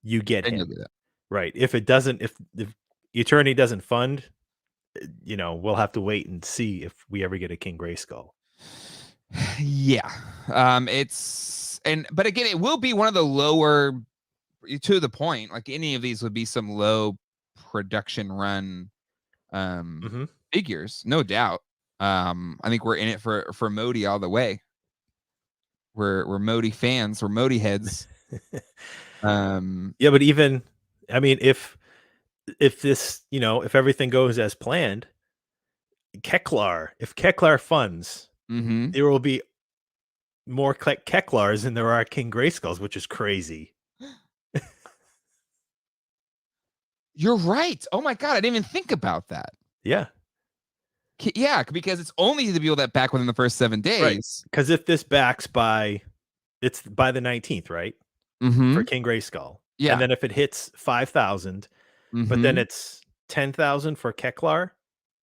Speaker 2: you get him. Right. If it doesn't, if Eternity doesn't fund, we'll have to wait and see if we ever get a King Grayskull.
Speaker 1: Yeah. But again, it will be one of the lower, to the point, like any of these would be some low production run figures, no doubt. I think we're in it for Modi all the way. We're Modi fans, we're Modi heads.
Speaker 2: Yeah, but even, I mean, if this, if everything goes as planned, if Keklar funds, there will be more Keklars than there are King Grayskulls, which is crazy.
Speaker 1: You're right. Oh my God, I didn't even think about that.
Speaker 2: Yeah.
Speaker 1: Yeah, because it's only the people that back within the first 7 days.
Speaker 2: Right. Because if this backs it's by the 19th, right? For King Grayskull.
Speaker 1: Yeah.
Speaker 2: And then if it hits 5,000, but then it's 10,000 for Keklar.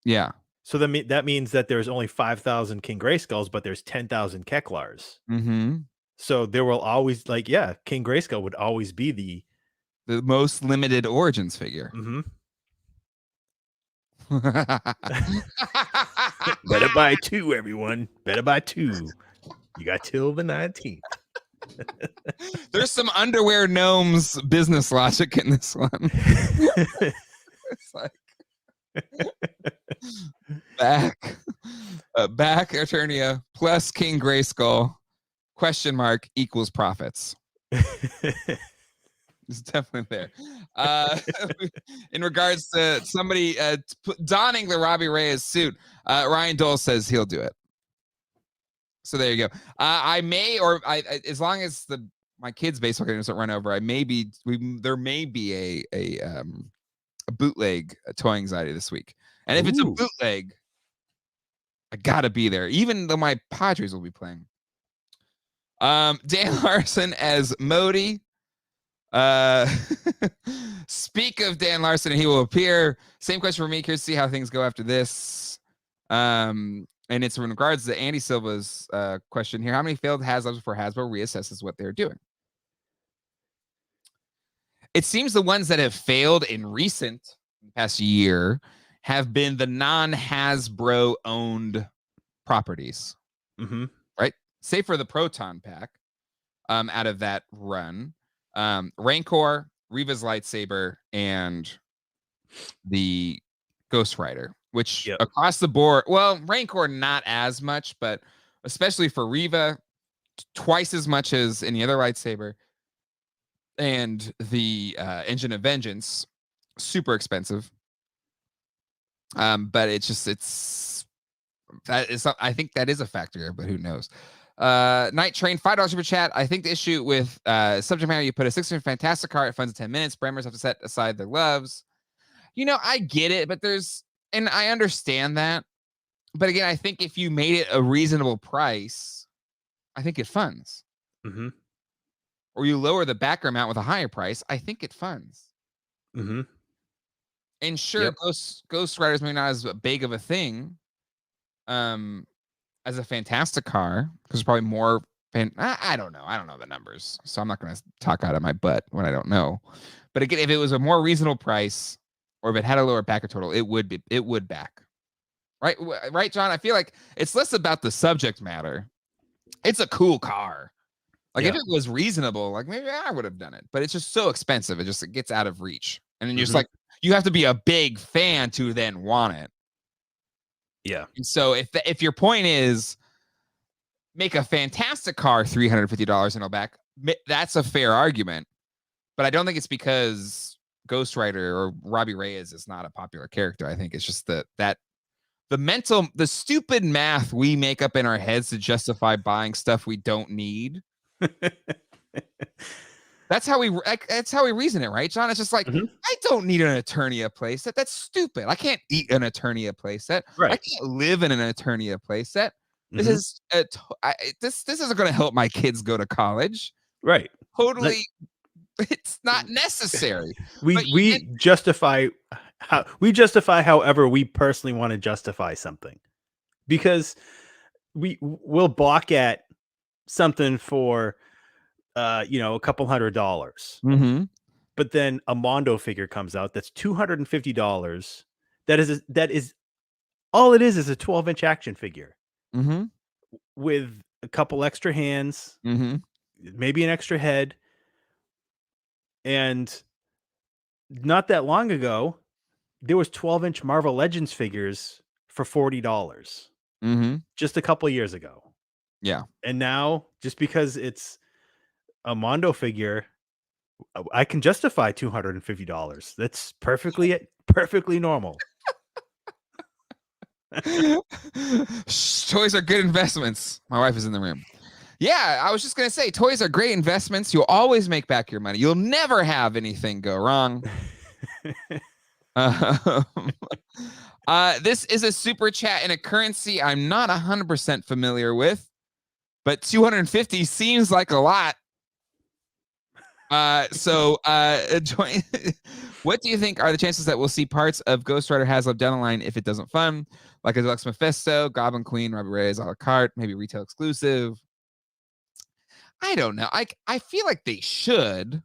Speaker 1: Yeah.
Speaker 2: So that means that there's only 5,000 King Grayskulls, but there's 10,000 Keklars. So there will always, King Grayskull would always be the
Speaker 1: most limited Origins figure.
Speaker 2: Better buy 2, everyone. Better buy 2. You got till the 19th.
Speaker 1: There's some underwear gnomes business logic in this one. It's like back Eternia plus King Grayskull ? Equals profits. It's definitely there. In regards to somebody donning the Robbie Reyes suit, Ryan Dole says he'll do it. So there you go. I may, or as long as my kids' baseball game doesn't run over, there may be a bootleg Toy Anxiety this week. And if it's a bootleg, I gotta be there, even though my Padres will be playing. Dan Larson as Modi. Speak of Dan Larson, and he will appear. Same question for me. Curious to see how things go after this. And it's in regards to Andy Silva's question here. How many failed Haslabs before Hasbro reassesses what they're doing? It seems the ones that have failed in past year have been the non-Hasbro owned properties, right? Say for the Proton Pack, out of that run, Rancor, Reva's lightsaber, and the Ghost Rider, which across the board, well, Rancor not as much, but especially for Reva, twice as much as any other lightsaber. And the Engine of Vengeance, super expensive. But I think that is a factor, but who knows? Night Train, $5 super chat. I think the issue with subject matter, you put a 6 fantastic car, it funds in 10 minutes. Bremmers have to set aside their loves. I get it, but and I understand that. But again, I think if you made it a reasonable price, I think it funds. Or you lower the backer amount with a higher price, I think it funds. And sure, Ghost Rider's maybe not as big of a thing as a fantastic car, because probably more. I don't know. I don't know the numbers, so I'm not going to talk out of my butt when I don't know. But again, if it was a more reasonable price, or if it had a lower backer total, it would back. Right, John? I feel like it's less about the subject matter. It's a cool car. Like if it was reasonable, like maybe I would have done it, but it's just so expensive. It gets out of reach. And then you're just like, you have to be a big fan to then want it.
Speaker 2: Yeah.
Speaker 1: And so if your point is make a fantastic car $350 and it'll back, that's a fair argument. But I don't think it's because Ghost Rider or Robbie Reyes is not a popular character. I think it's just the stupid math we make up in our heads to justify buying stuff we don't need. That's how we reason it, right, John? It's just like, I don't need an Eternia playset. That's stupid. I can't eat an Eternia playset.
Speaker 2: Right.
Speaker 1: I can't live in an Eternia playset. This isn't going to help my kids go to college.
Speaker 2: Right.
Speaker 1: Totally. It's not necessary.
Speaker 2: We justify however we personally want to justify something, because we'll balk at something for a couple $100. But then a Mondo figure comes out that's $250. That is all it is a 12-inch action figure with a couple extra hands, maybe an extra head. And not that long ago, there was 12-inch Marvel Legends figures for $40. Just a couple years ago.
Speaker 1: Yeah.
Speaker 2: And now, just because it's a Mondo figure, I can justify $250. That's perfectly normal.
Speaker 1: Toys are good investments. My wife is in the room. Yeah, I was just going to say, toys are great investments. You'll always make back your money. You'll never have anything go wrong. This is a super chat in a currency I'm not 100% familiar with, but 250 seems like a lot. What do you think are the chances that we'll see parts of Ghost Rider Haslab down the line if it doesn't fund, like a Deluxe Mephisto, Goblin Queen, Robbie Reyes, a la carte, maybe retail exclusive? I don't know. I feel like they should,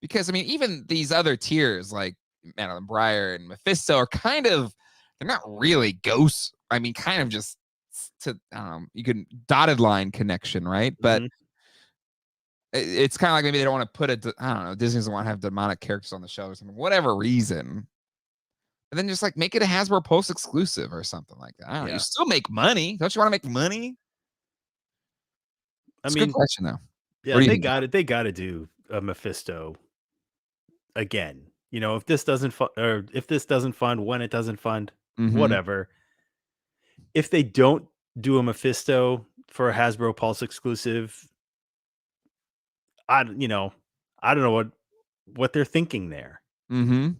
Speaker 1: because I mean, even these other tiers like Madeline Breyer and Mephisto are they're not really ghosts. I mean, kind of just you can dotted line connection, right? But it's kind of like maybe they don't want to put I don't know, Disney doesn't want to have demonic characters on the show or something, whatever reason. And then just like make it a Hasbro Pulse exclusive or something like that. I don't know. You still make money. Don't you want to make money? It's a good question though.
Speaker 2: Yeah, they got to do a Mephisto again. If this doesn't fund, when it doesn't fund, whatever. If they don't do a Mephisto for a Hasbro Pulse exclusive, I don't know what they're thinking there. Yeah.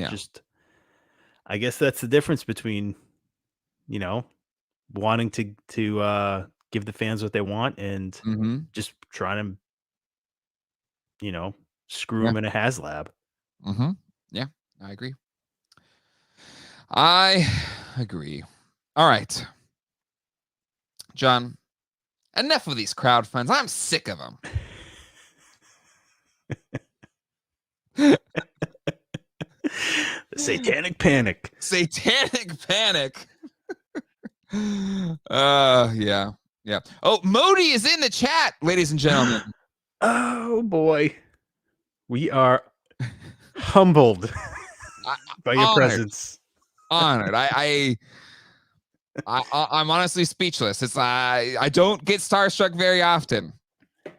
Speaker 2: Just, I guess that's the difference between, wanting to give the fans what they want and just trying to, screw them in a Haslab.
Speaker 1: Yeah, I agree. All right, John, enough of these crowd funds. I'm sick of them.
Speaker 2: The Satanic Panic.
Speaker 1: Satanic Panic. Yeah. Yeah. Oh, Modi is in the chat, ladies and gentlemen.
Speaker 2: Oh boy. We are humbled by your
Speaker 1: Honored.
Speaker 2: presence.
Speaker 1: Honored. I'm honestly speechless. It's I don't get starstruck very often,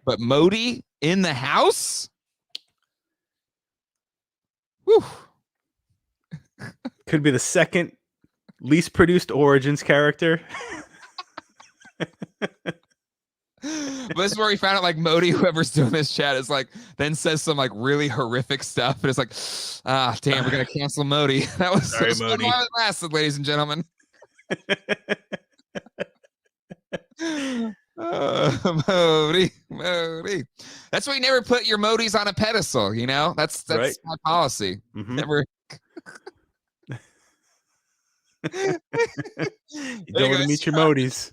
Speaker 1: but Modi in the house. Whew.
Speaker 2: Could be the second least produced Origins character.
Speaker 1: But this is where we found out, like, Modi, whoever's doing this chat, is like, then says some like really horrific stuff, and it's like, damn, we're gonna cancel Modi. That was
Speaker 2: Sorry,
Speaker 1: so
Speaker 2: Modi.
Speaker 1: long it lasted, ladies and gentlemen. Modi. That's why you never put your Modis on a pedestal. You know, that's
Speaker 2: Right.
Speaker 1: my policy.
Speaker 2: Mhm.
Speaker 1: Never.
Speaker 2: You don't want to meet your Modis.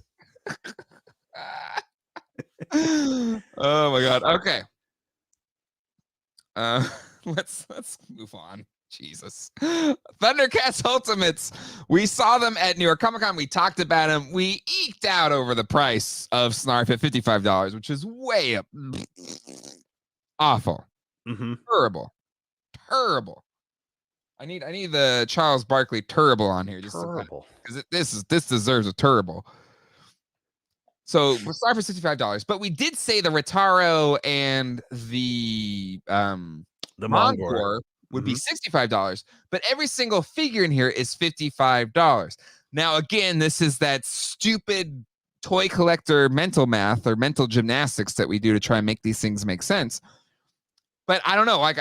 Speaker 1: Oh my god. Okay. Let's move on. Jesus. Thundercats Ultimates. We saw them at New York Comic Con. We talked about them. We eked out over the price of Snarf at $55, which is way up. Awful.
Speaker 2: Mm-hmm.
Speaker 1: Terrible. I need the Charles Barkley terrible on here. Just
Speaker 2: Terrible.
Speaker 1: because this deserves a terrible. So we're sorry for $65, but we did say the Retaro and the Mongor would be $65, but every single figure in here is $55. Now, again, this is that stupid toy collector mental math or mental gymnastics that we do to try and make these things make sense. But I don't know, like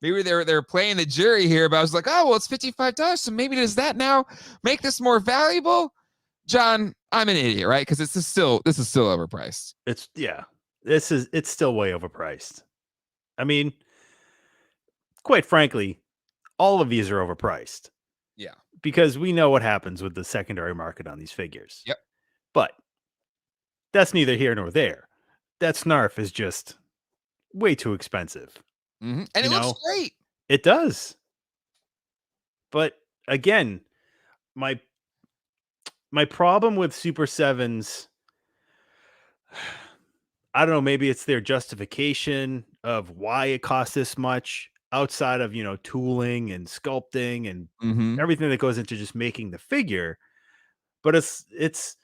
Speaker 1: maybe they're playing the jury here, but I was like, oh, well, it's $55, so maybe does that now make this more valuable? John, I'm an idiot, right? Because this is still overpriced.
Speaker 2: It's still way overpriced. I mean, quite frankly, all of these are overpriced.
Speaker 1: Yeah.
Speaker 2: Because we know what happens with the secondary market on these figures.
Speaker 1: Yep.
Speaker 2: But that's neither here nor there. That Snarf is just way too expensive.
Speaker 1: Mm-hmm. And it looks great.
Speaker 2: It does. But again, my problem with Super 7's, I don't know, maybe it's their justification of why it costs this much outside of, tooling and sculpting and everything that goes into just making the figure. But it's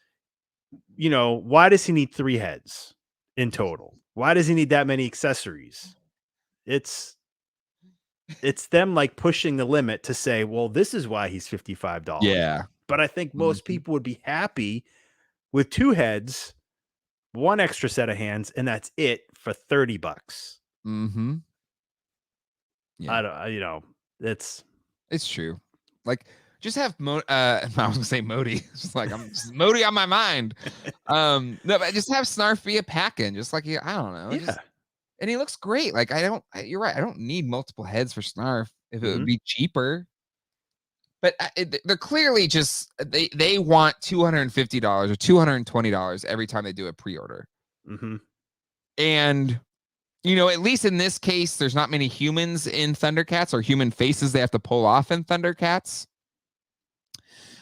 Speaker 2: why does he need 3 heads in total? Why does he need that many accessories? It's them like pushing the limit to say, well, this is why he's $55.
Speaker 1: Yeah.
Speaker 2: But I think most people would be happy with 2 heads, 1 extra set of hands, and that's it for $30.
Speaker 1: Mm-hmm.
Speaker 2: Yeah.
Speaker 1: It's true. Like, just have I was gonna say Modi. It's just like I'm just Modi on my mind. No, but just have Snarf be a pack-in, just like I don't know.
Speaker 2: Yeah.
Speaker 1: And he looks great. Like you're right. I don't need multiple heads for Snarf if it would be cheaper. But they're clearly just they want $250 or $220 every time they do a pre-order.
Speaker 2: Mm-hmm.
Speaker 1: And at least in this case, there's not many humans in Thundercats or human faces they have to pull off in Thundercats.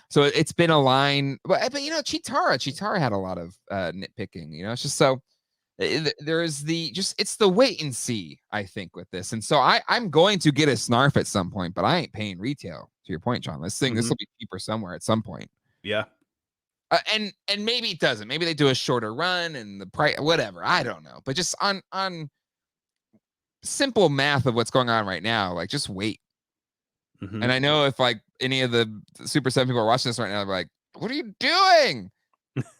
Speaker 1: So it's been a line, but Chitara had a lot of nitpicking. It's just so there is it's the wait and see, I think, with this. And so I'm going to get a Snarf at some point, but I ain't paying retail. To your point, John, this will be cheaper somewhere at some point.
Speaker 2: Yeah.
Speaker 1: And maybe it doesn't. Maybe they do a shorter run and the price, whatever. I don't know. But just on simple math of what's going on right now, like just wait.
Speaker 2: Mm-hmm.
Speaker 1: And I know if like any of the Super 7 people are watching this right now, they're like, what are you doing?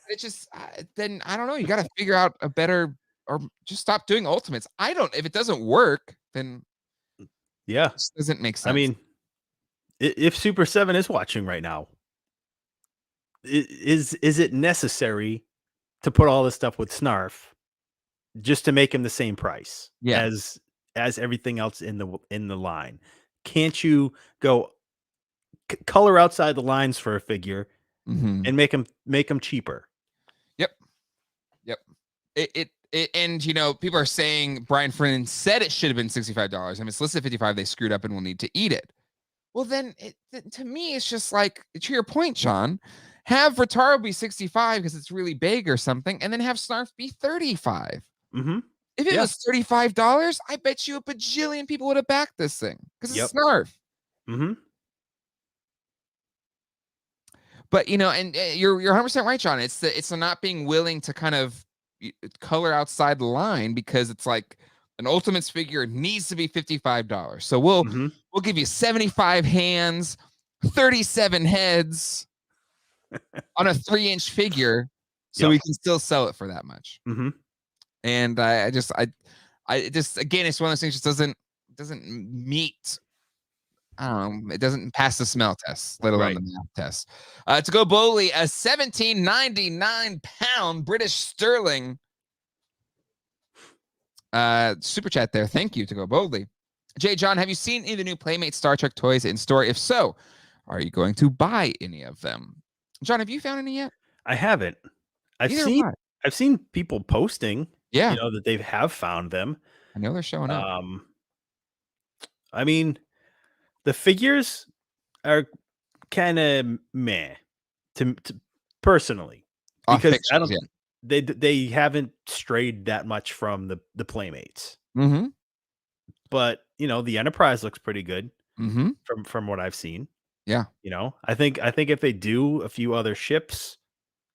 Speaker 1: It's just, then I don't know. You got to figure out a better, or just stop doing Ultimates. If it doesn't work, then
Speaker 2: yeah,
Speaker 1: it doesn't make sense.
Speaker 2: I mean, if Super 7 is watching right now, is it necessary to put all this stuff with Snarf just to make him the same price as everything else in the line? Can't you go color outside the lines for a figure and make them cheaper?
Speaker 1: Yep. and you know, people are saying Brian Friend said it should have been $65. I mean, it's listed at $55. They screwed up and will need to eat it. Well, then to me, it's just like, to your point, Sean, have Retaro be 65 because it's really big or something, and then have Snarf be 35.
Speaker 2: Mm-hmm.
Speaker 1: If it was $35, I bet you a bajillion people would have backed this thing because it's Snarf.
Speaker 2: Mm-hmm.
Speaker 1: But you know, and you're 100% right, John. It's the not being willing to kind of color outside the line, because it's like an Ultimates figure needs to be $55. So we'll give you 75 hands, 37 heads on a 3-inch figure, so we can still sell it for that much.
Speaker 2: Mm-hmm.
Speaker 1: And I just again, it's one of those things that doesn't meet. I don't know. It doesn't pass the smell test, let alone the math test. To go boldly, a 17.99 British sterling super chat there. Thank you, to go boldly. Jay John, have you seen any of the new Playmate Star Trek toys in store? If so, are you going to buy any of them? John, have you found any yet?
Speaker 2: I haven't. I've seen people posting, you know, that they have found them.
Speaker 1: I know they're showing up.
Speaker 2: I mean, the figures are kind of meh to personally, because I don't. They haven't strayed that much from the Playmates.
Speaker 1: Mm-hmm.
Speaker 2: But you know, the Enterprise looks pretty good from what I've seen.
Speaker 1: Yeah,
Speaker 2: you know, I think if they do a few other ships,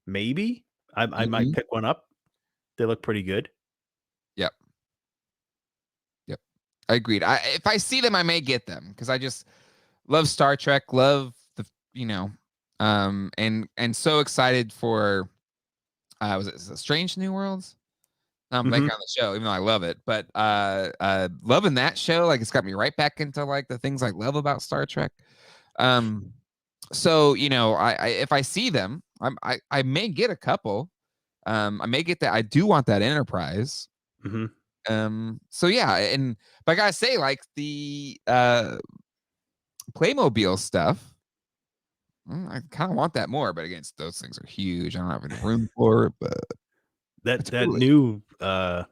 Speaker 2: maybe I might pick one up. They look pretty good. Yep.
Speaker 1: I agreed. If I see them, I may get them, because I just love Star Trek, love the, you know, and so excited for was it Strange New Worlds? I'm blanking on the show, even though I love it, but loving that show, like, it's got me right back into like the things I love about Star Trek. So you know, I if I see them, I may get a couple. I may get that. I do want that Enterprise. So yeah, but I gotta say, like, the Playmobil stuff, I kind of want that more, but again, those things are huge. I don't have any room for it. But
Speaker 2: that new it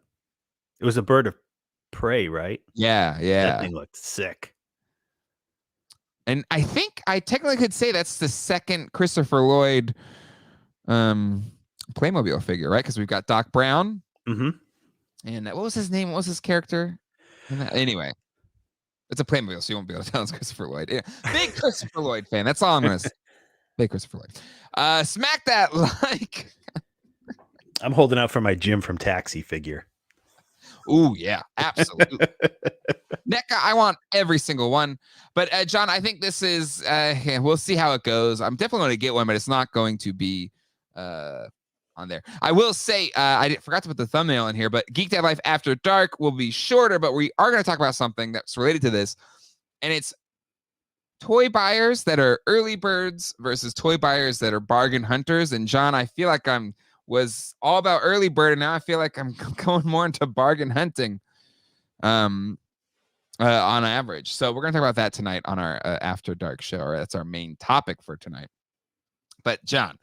Speaker 2: was a Bird of Prey, right?
Speaker 1: Yeah.
Speaker 2: That thing looked sick.
Speaker 1: And I think I technically could say that's the second Christopher Lloyd Playmobil figure, right? Because we've got Doc Brown. And what was his name? What was his character? Anyway, it's a Playmobil, so you won't be able to tell it's Christopher Lloyd. Yeah. Big Christopher Lloyd fan. That's all I'm going to say. Big Christopher Lloyd. Smack that like.
Speaker 2: I'm holding out for my Jim from Taxi figure.
Speaker 1: Oh, yeah, absolutely. NECA, I want every single one. But John, I think this is, we'll see how it goes. I'm definitely going to get one, but it's not going to be on there. I will say, I forgot to put the thumbnail in here, but Geek Dad Life After Dark will be shorter, but we are going to talk about something that's related to this. And it's toy buyers that are early birds versus toy buyers that are bargain hunters. And John, I feel like was all about early bird, and now I feel like I'm going more into bargain hunting on average. So we're going to talk about that tonight on our After Dark show, or that's our main topic for tonight. But John,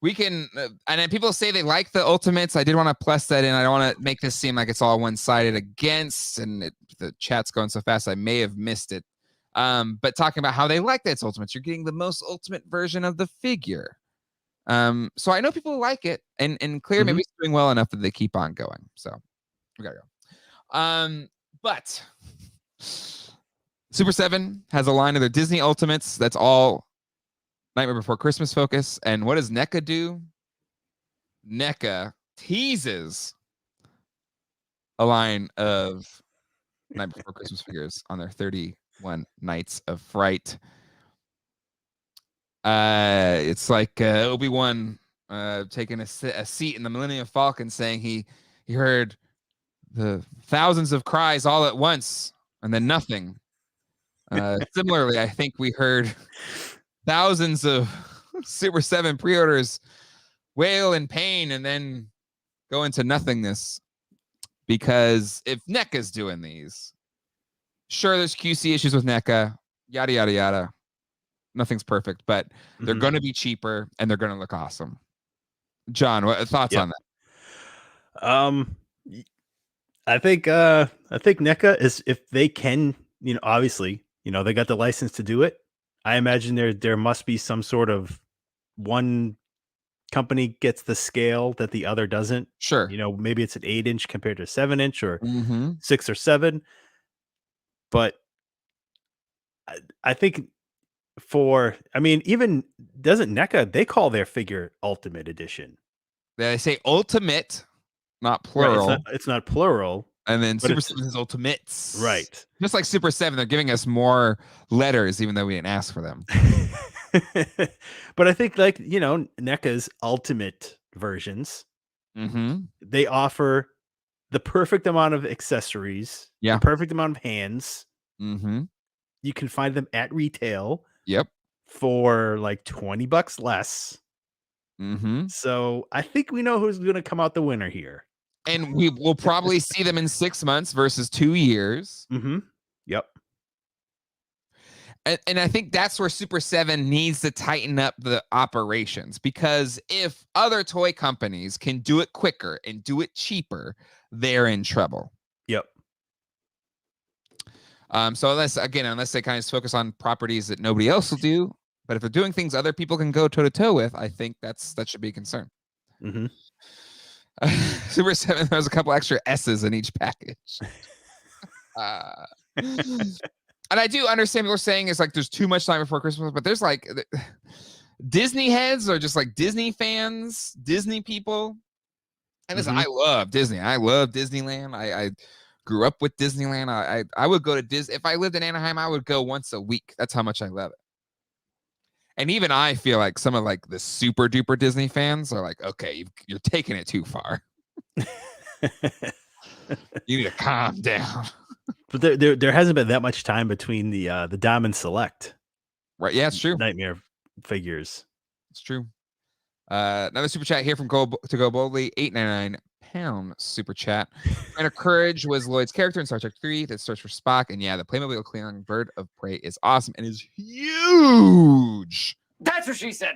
Speaker 1: we can, and then people say they like the Ultimates. I did want to plus that in. I don't want to make this seem like it's all one-sided against, and the chat's going so fast I may have missed it. But talking about how they like that it's Ultimates, you're getting the most ultimate version of the figure. So I know people like it, and Clear maybe it's doing well enough that they keep on going. So we gotta go. But Super 7 has a line of their Disney Ultimates that's all Nightmare Before Christmas focus. And what does NECA do? NECA teases a line of Nightmare Before Christmas figures on their 31 Nights of Fright. It's like Obi-Wan taking a seat in the Millennium Falcon, saying he heard the thousands of cries all at once and then nothing. Similarly, I think we heard thousands of Super 7 pre-orders wail in pain and then go into nothingness. Because if NECA's doing these, sure, there's QC issues with NECA, yada, yada, yada. Nothing's perfect, but they're going to be cheaper and they're going to look awesome. John, what thoughts on that?
Speaker 2: I think NECA is, if they can, obviously, they got the license to do it. I imagine there must be some sort of one company gets the scale that the other doesn't.
Speaker 1: Sure.
Speaker 2: Maybe it's an 8-inch compared to a 7-inch or
Speaker 1: Mm-hmm.
Speaker 2: 6 or 7. But I think even doesn't NECA, they call their figure Ultimate Edition.
Speaker 1: They say ultimate, not
Speaker 2: Right.
Speaker 1: plural.
Speaker 2: It's not plural.
Speaker 1: And then
Speaker 2: but
Speaker 1: Super
Speaker 2: it's-
Speaker 1: 7 is ultimates.
Speaker 2: Right.
Speaker 1: Just like Super 7, they're giving us more letters, even though we didn't ask for them.
Speaker 2: But I think, NECA's ultimate versions,
Speaker 1: Mm-hmm.
Speaker 2: they offer the perfect amount of accessories,
Speaker 1: Yeah.
Speaker 2: the perfect amount of hands.
Speaker 1: Mm-hmm.
Speaker 2: You can find them at retail
Speaker 1: Yep.
Speaker 2: for like $20 less.
Speaker 1: Mm-hmm.
Speaker 2: So I think we know who's going to come out the winner here.
Speaker 1: And we will probably see them in 6 months versus 2 years.
Speaker 2: Mm-hmm. Yep.
Speaker 1: And I think that's where Super 7 needs to tighten up the operations, because if other toy companies can do it quicker and do it cheaper, they're in trouble.
Speaker 2: Yep.
Speaker 1: So unless they kind of focus on properties that nobody else will do, but if they're doing things other people can go toe to toe with, I think that should be a concern.
Speaker 2: Mm-hmm.
Speaker 1: Super 7 has a couple extra S's in each package. And I do understand what we're saying is like there's too much time before Christmas, but there's like Disney heads are just like Disney fans, Disney people. And listen, I love Disney. I love Disneyland. I grew up with Disneyland. I would go to Disney. If I lived in Anaheim, I would go once a week. That's how much I love it. And even I feel like some of like the super duper Disney fans are like, okay, you're taking it too far. You need to calm down.
Speaker 2: But there hasn't been that much time between the Diamond Select.
Speaker 1: Right. Yeah, it's true.
Speaker 2: Nightmare figures.
Speaker 1: It's true. Another super chat here from To Go Boldly, £8.99 super chat. Brand of Courage was Lloyd's character in Star Trek 3 that searched for Spock. And yeah, the Playmobil Klingon Bird of Prey is awesome and is huge.
Speaker 4: That's what she said.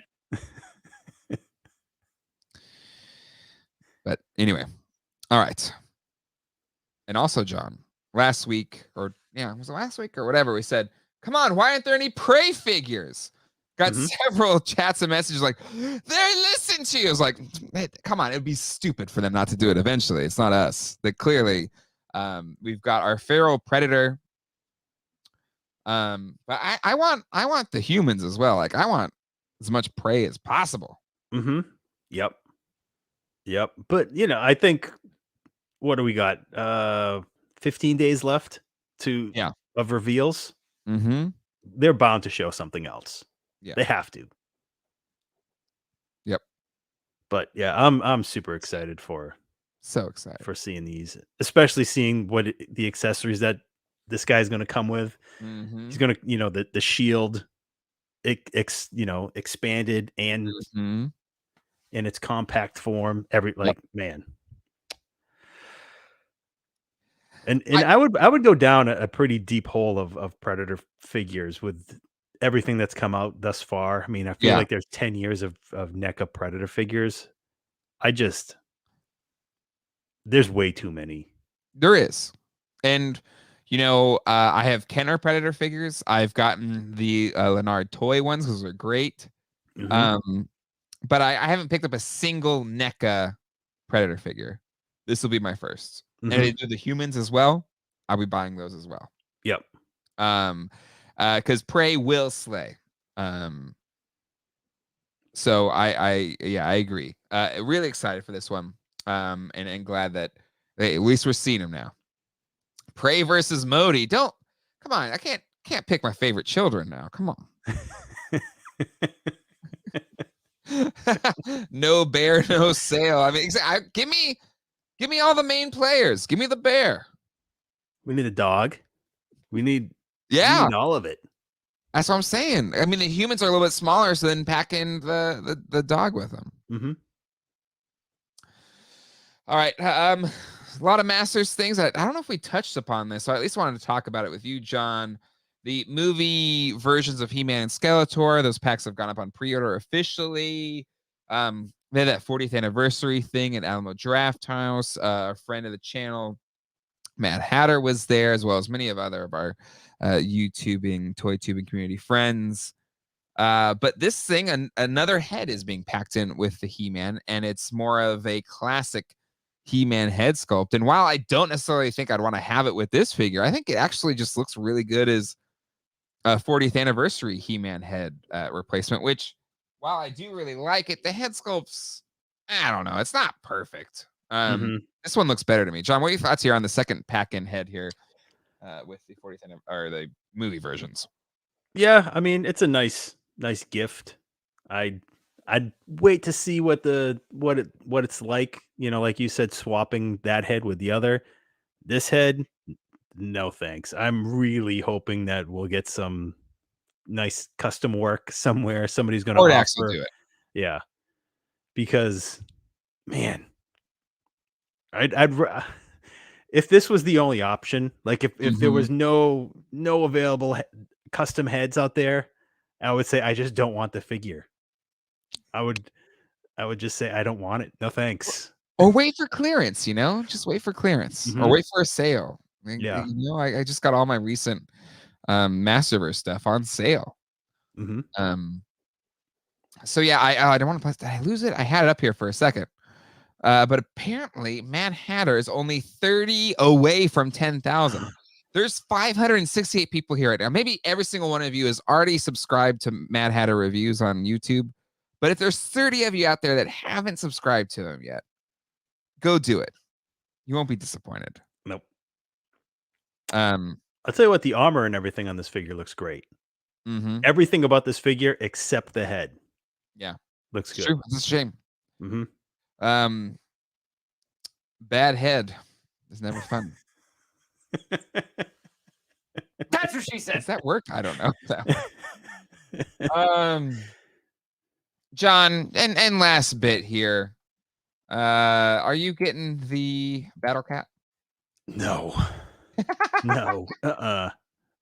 Speaker 1: But anyway, all right. And also, John, last week, or yeah, was it last week or whatever, we said, come on, why aren't there any Prey figures? Got several chats and messages like, they listen to you. I was like, hey, come on, it'd be stupid for them not to do it eventually. It's not us. That clearly, we've got our feral predator. But I want the humans as well. Like I want as much Prey as possible.
Speaker 2: Mm-hmm. Yep. But I think, what do we got? 15 days left of reveals.
Speaker 1: Mm-hmm.
Speaker 2: They're bound to show something else.
Speaker 1: Yeah.
Speaker 2: They have to.
Speaker 1: Yep.
Speaker 2: But yeah, I'm super excited for seeing these, especially seeing what the accessories that this guy's going to come with.
Speaker 1: Mm-hmm.
Speaker 2: He's going to, the shield, expanded and in its compact form. Man. And I would go down a pretty deep hole of Predator figures with everything that's come out thus far. I mean, I feel like there's 10 years of NECA Predator figures. There's way too many.
Speaker 1: There is. And, I have Kenner Predator figures. I've gotten the Leonard toy ones because they're great.
Speaker 2: Mm-hmm.
Speaker 1: But I haven't picked up a single NECA Predator figure. This will be my first. And they do the humans as well. I'll be buying those as well.
Speaker 2: Yep.
Speaker 1: Because Prey will slay. So I agree. Really excited for this one. And glad that at least we're seeing him now. Prey versus Modi. Come on. I can't pick my favorite children now. Come on. No bear, no sale. I mean, give me all the main players. Give me the bear.
Speaker 2: We need a dog. We need all of it.
Speaker 1: That's what I'm saying. I mean, the humans are a little bit smaller, so then pack in the dog with them.
Speaker 2: Mm-hmm.
Speaker 1: All right. A lot of Masters things. I don't know if we touched upon this, so I at least wanted to talk about it with you, John. The movie versions of He-Man and Skeletor, those packs have gone up on pre-order officially. They had that 40th anniversary thing at Alamo Draft House. A friend of the channel Mad Hatter was there, as well as many of other of our YouTubing, toy tubing community friends. But this thing, another head is being packed in with the He-Man, and it's more of a classic He-Man head sculpt. And while I don't necessarily think I'd want to have it with this figure, I think it actually just looks really good as a 40th anniversary He-Man head replacement, which while I do really like it, the head sculpts, I don't know, it's not perfect. This one looks better to me. John, what are your thoughts here on the second pack-in head here with the 40th or the movie versions?
Speaker 2: Yeah, I mean, it's a nice gift. I'd wait to see what it's like. You know, like you said, swapping that head with the other. This head, no thanks. I'm really hoping that we'll get some nice custom work somewhere. Somebody's going to
Speaker 1: Or to actually
Speaker 2: offer.
Speaker 1: do it.
Speaker 2: Yeah, because man, if this was the only option, like if there was no available custom heads out there, I would say I just don't want the figure. I would just say I don't want it. No thanks.
Speaker 1: Or wait for clearance, just wait for clearance or wait for a sale.
Speaker 2: Yeah.
Speaker 1: I just got all my recent Masterverse stuff on sale. So yeah, I don't want to did I lose it? I had it up here for a second. But apparently Mad Hatter is only 30 away from 10,000. There's 568 people here right now. Maybe every single one of you is already subscribed to Mad Hatter reviews on YouTube. But if there's 30 of you out there that haven't subscribed to him yet, go do it. You won't be disappointed.
Speaker 2: Nope.
Speaker 1: I'll
Speaker 2: tell you what, the armor and everything on this figure looks great. Everything about this figure except the head.
Speaker 1: Yeah.
Speaker 2: Looks good.
Speaker 1: True. It's a shame. Bad head is never fun.
Speaker 4: That's what she said.
Speaker 1: Does that work? I don't know. John, and last bit here. Are you getting the Battle Cat?
Speaker 2: No. No.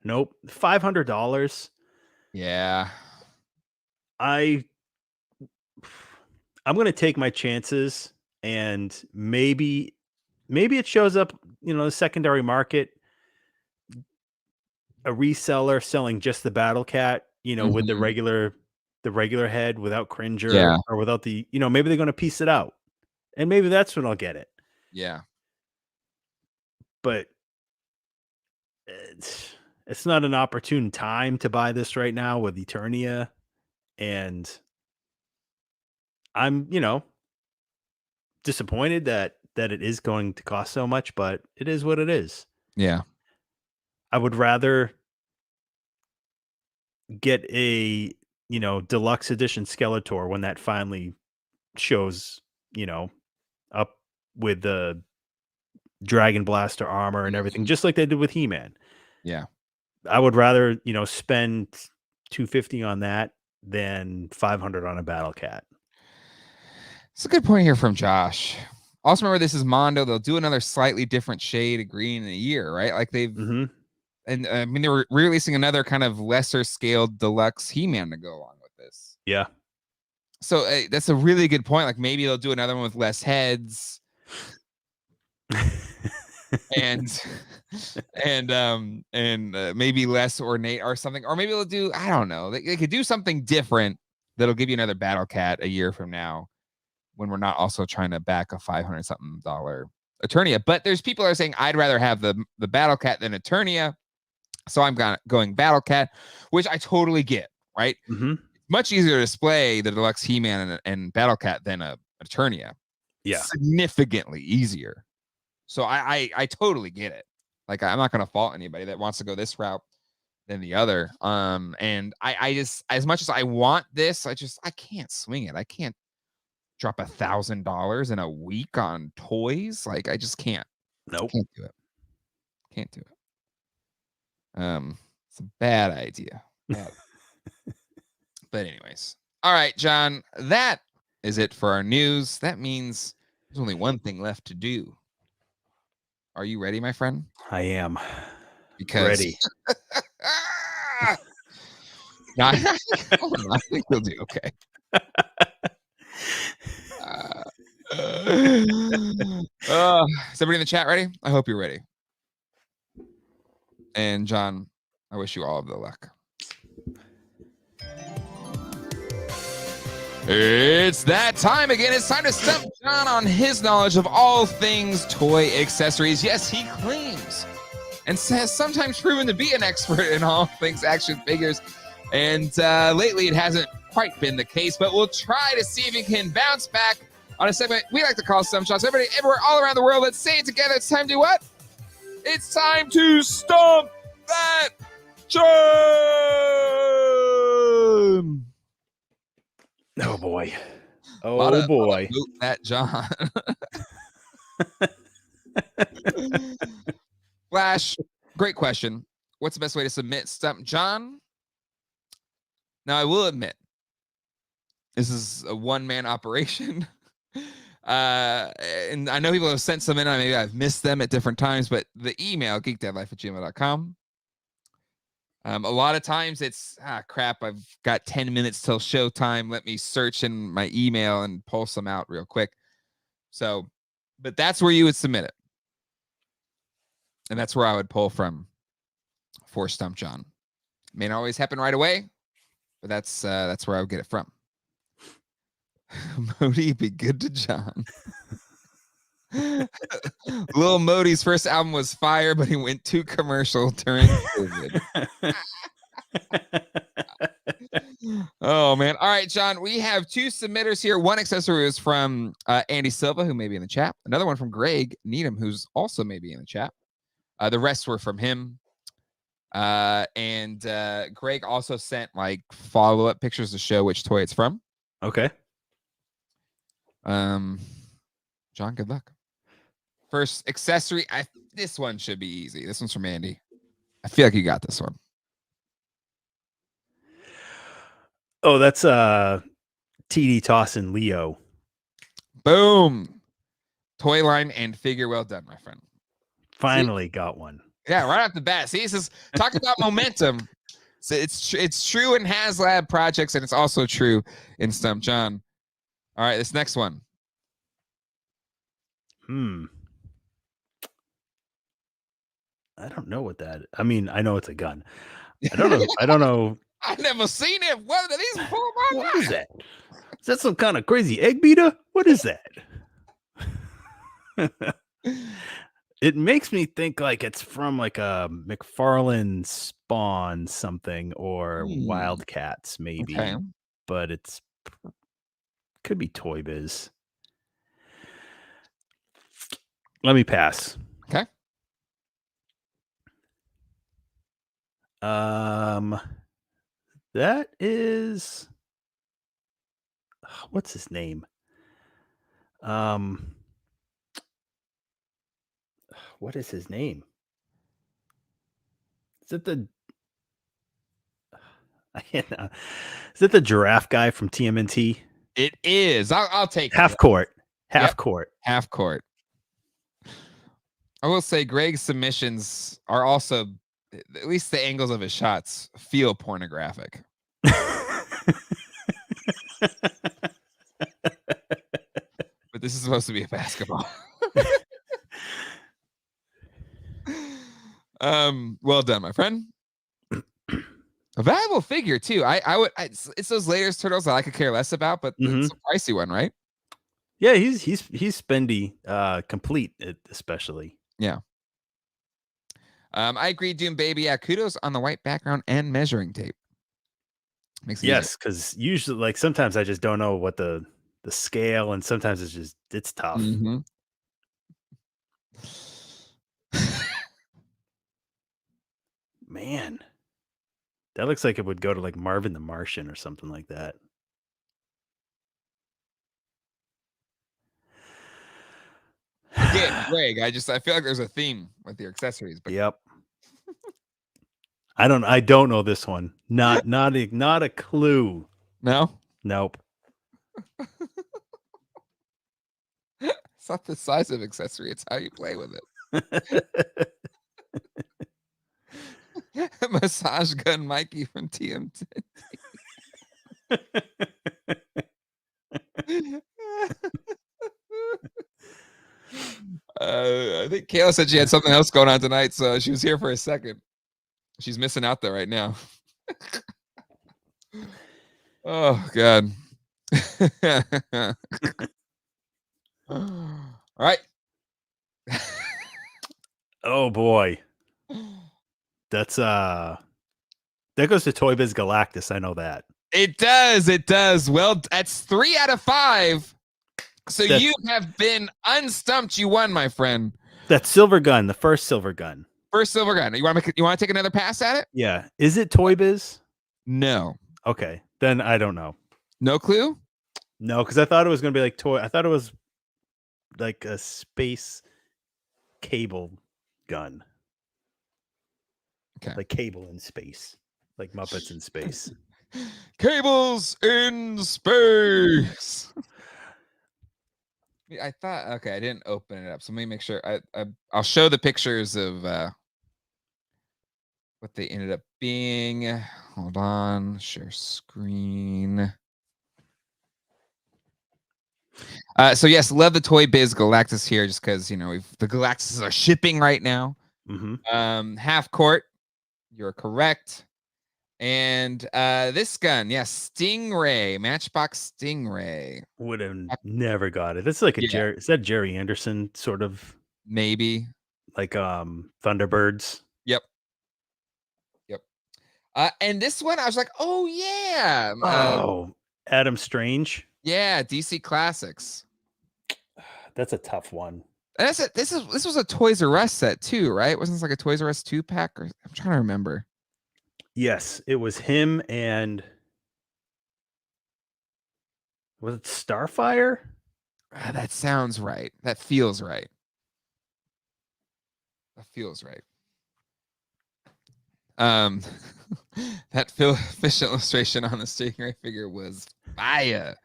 Speaker 2: Nope. $500.
Speaker 1: Yeah.
Speaker 2: I'm gonna take my chances, and maybe it shows up, the secondary market, a reseller selling just the Battle Cat, with the regular head without Cringer or without the, maybe they're gonna piece it out, and maybe that's when I'll get it.
Speaker 1: Yeah.
Speaker 2: But it's not an opportune time to buy this right now with Eternia, and I'm, disappointed that it is going to cost so much, but it is what it is.
Speaker 1: Yeah.
Speaker 2: I would rather get a, deluxe edition Skeletor when that finally shows, up with the Dragon Blaster armor and everything, just like they did with He-Man.
Speaker 1: Yeah.
Speaker 2: I would rather, spend $250 on that than $500 on a Battle Cat.
Speaker 1: It's a good point here from Josh. Also, remember, this is Mondo. They'll do another slightly different shade of green in a year, right? Like they've, and I mean, they were releasing another kind of lesser scaled deluxe He-Man to go along with this.
Speaker 2: Yeah.
Speaker 1: So that's a really good point. Like maybe they'll do another one with less heads. and maybe less ornate or something, or maybe they'll do, I don't know, they could do something different that'll give you another Battle Cat a year from now when we're not also trying to back a $500 something Eternia. But there's people that are saying I'd rather have the Battle Cat than Eternia, so I'm going Battle Cat, which I totally get, right? Much easier to display the deluxe He-Man and Battle Cat than a Eternia.
Speaker 2: Yeah,
Speaker 1: significantly easier. So I totally get it. Like I'm not gonna fault anybody that wants to go this route than the other. And I just, as much as I want this, I can't swing it. I can't drop $1,000 in a week on toys. Like I just can't.
Speaker 2: Nope.
Speaker 1: Can't do it. Can't do it. It's a bad idea. But anyways, all right, John, that is it for our news. That means there's only one thing left to do. Are you ready, my friend?
Speaker 2: I am.
Speaker 1: Because
Speaker 2: ready.
Speaker 1: No, I think we'll do okay. Is everybody in the chat ready? I hope you're ready. And John, I wish you all of the luck. It's that time again. It's time to stump John on his knowledge of all things toy accessories. Yes, he claims and has sometimes proven to be an expert in all things action figures. And lately it hasn't quite been the case, but we'll try to see if he can bounce back on a segment we like to call Stump Shots. Everybody, everywhere, all around the world, let's say it together. It's time to what? It's time to stump that John!
Speaker 2: Oh boy. Oh boy.
Speaker 1: That John. Flash, great question. What's the best way to submit Stump John? Now, I will admit, this is a one-man operation. And I know people have sent some in. Maybe I've missed them at different times, but the email, geekdeadlife@gmail.com. A lot of times it's, crap, I've got 10 minutes till showtime. Let me search in my email and pull some out real quick. So, but that's where you would submit it. And that's where I would pull from for Stump John. May not always happen right away, but that's where I would get it from. Modi, be good to John. Lil Modi's first album was fire, but he went too commercial during COVID. Oh, man. All right, John, we have two submitters here. One accessory is from Andy Silva, who may be in the chat. Another one from Greg Needham, who's also maybe in the chat. The rest were from him. And Greg also sent like follow-up pictures to show which toy it's from.
Speaker 2: Okay.
Speaker 1: John, good luck. First accessory. This one should be easy. This one's from Andy. I feel like you got this one.
Speaker 2: Oh, that's TD Tossin Leo.
Speaker 1: Boom. Toy line and figure. Well done, my friend.
Speaker 2: Finally got one.
Speaker 1: Yeah, right off the bat. See, this is talk about momentum. So it's true in Haslab projects, and it's also true in Stump John. All right, this next one.
Speaker 2: I don't know what that. I mean, I know it's a gun. I don't know. I don't know.
Speaker 1: I've never seen it. What are these?
Speaker 2: What is that? Is that some kind of crazy egg beater? What is that? It makes me think like it's from like a McFarlane Spawn something or Wildcats maybe, but it's could be Toy Biz. Let me pass.
Speaker 1: Okay.
Speaker 2: That is what's his name? What is his name? Is it the Is it the giraffe guy from TMNT?
Speaker 1: It is. I'll take
Speaker 2: half
Speaker 1: it.
Speaker 2: Court. Half
Speaker 1: Yep.
Speaker 2: Court.
Speaker 1: Half Court. I will say Greg's submissions are also, at least the angles of his shots, feel pornographic. But this is supposed to be a basketball. Well done, my friend. A valuable figure too. It's those latest turtles that I could care less about, but it's a pricey one, right?
Speaker 2: Yeah, he's spendy, complete especially.
Speaker 1: Yeah. I agree, Doom Baby. Yeah, kudos on the white background and measuring tape. Makes it
Speaker 2: yes, because usually, like sometimes I just don't know what the scale, and sometimes it's tough.
Speaker 1: Mm-hmm.
Speaker 2: Man, that looks like it would go to like Marvin the Martian or something like that.
Speaker 1: Again, Greg, I feel like there's a theme with your accessories. But
Speaker 2: yep. I don't know this one. Not a clue.
Speaker 1: No?
Speaker 2: Nope.
Speaker 1: It's not the size of accessory, it's how you play with it. Massage gun Mikey from TMT. I think Kayla said she had something else going on tonight, so she was here for a second. She's missing out there right now. Oh God. All right.
Speaker 2: Oh boy. That's that goes to Toy Biz Galactus. I know that.
Speaker 1: It does. It does. Well, that's 3 out of 5. So
Speaker 2: That's-
Speaker 1: you have been unstumped. You won, my friend.
Speaker 2: That silver gun, the first silver gun.
Speaker 1: First silver gun. You want to take another pass at it?
Speaker 2: Yeah. Is it Toy Biz?
Speaker 1: No.
Speaker 2: Okay. Then I don't know.
Speaker 1: No clue?
Speaker 2: No, because I thought it was gonna be like toy. I thought it was like a space cable gun.
Speaker 1: Okay.
Speaker 2: Like cable in space. Like Muppets in space.
Speaker 1: Cables in space. I thought, okay, I didn't open it up. So let me make sure. I'll show the pictures of what they ended up being. Hold on. Share screen. So yes, love the Toy Biz Galactus here, just because the Galactuses are shipping right now.
Speaker 2: Mm-hmm.
Speaker 1: Half court, you're correct. And this gun, yes, Stingray, Matchbox Stingray.
Speaker 2: Would have never got it. That's like a Jerry. Is that Jerry Anderson sort of?
Speaker 1: Maybe.
Speaker 2: Like Thunderbirds.
Speaker 1: Yep. And this one, I was like, oh yeah.
Speaker 2: Adam Strange.
Speaker 1: Yeah, DC Classics.
Speaker 2: That's a tough one.
Speaker 1: And that's it. This was a Toys R Us set too, right? Wasn't this like a Toys R Us 2-pack? Or I'm trying to remember.
Speaker 2: Yes, it was him and was it Starfire?
Speaker 1: That sounds right. That feels right. That feels right. That fish illustration on the Stingray figure was fire.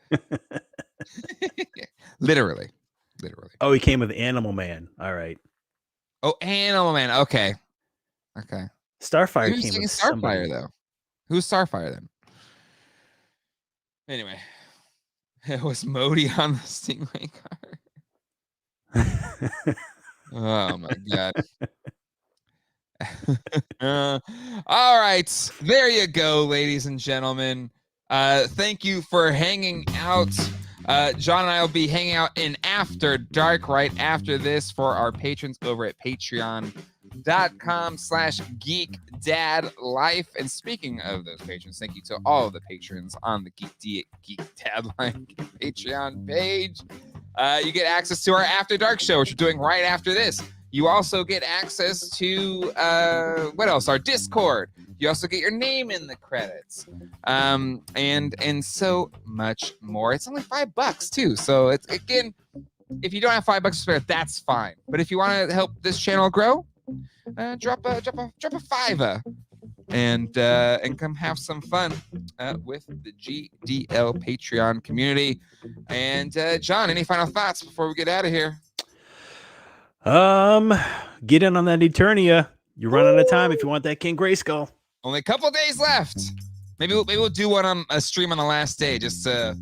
Speaker 1: Literally.
Speaker 2: Oh, he came with Animal Man. All right.
Speaker 1: Oh, Animal Man. Okay.
Speaker 2: Starfire
Speaker 1: Who's
Speaker 2: came with
Speaker 1: Starfire
Speaker 2: somebody.
Speaker 1: though? Who's Starfire then? Anyway, it was Modi on the Stingray card. Oh my God. All right, there you go, ladies and gentlemen. Thank you for hanging out. John and I will be hanging out in After Dark right after this for our patrons over at patreon.com/geekdadlife. And speaking of those patrons, thank you to all of the patrons on the Geek Dad Life Patreon page. You get access to our After Dark show, which we're doing right after this. You also get access to what else? Our Discord. You also get your name in the credits, and so much more. It's only $5 too. So it's, again, if you don't have $5 to spare, that's fine. But if you want to help this channel grow, drop a $5 and come have some fun with the GDL Patreon community. And John, any final thoughts before we get out of here?
Speaker 2: Get in on that Eternia. You're running out of time if you want that King Grayskull.
Speaker 1: Only a couple days left. Maybe we'll do one on a stream on the last day just to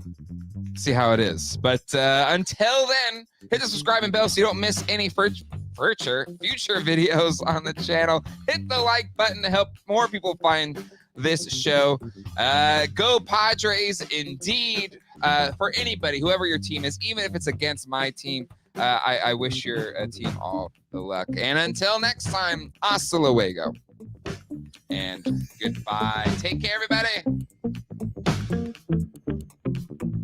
Speaker 1: see how it is. But until then, hit the subscribe and bell so you don't miss any future videos on the channel. Hit the like button to help more people find this show. Go Padres indeed. For anybody, whoever your team is, even if it's against my team, I wish your team all the luck. And until next time, hasta luego. And goodbye. Take care, everybody.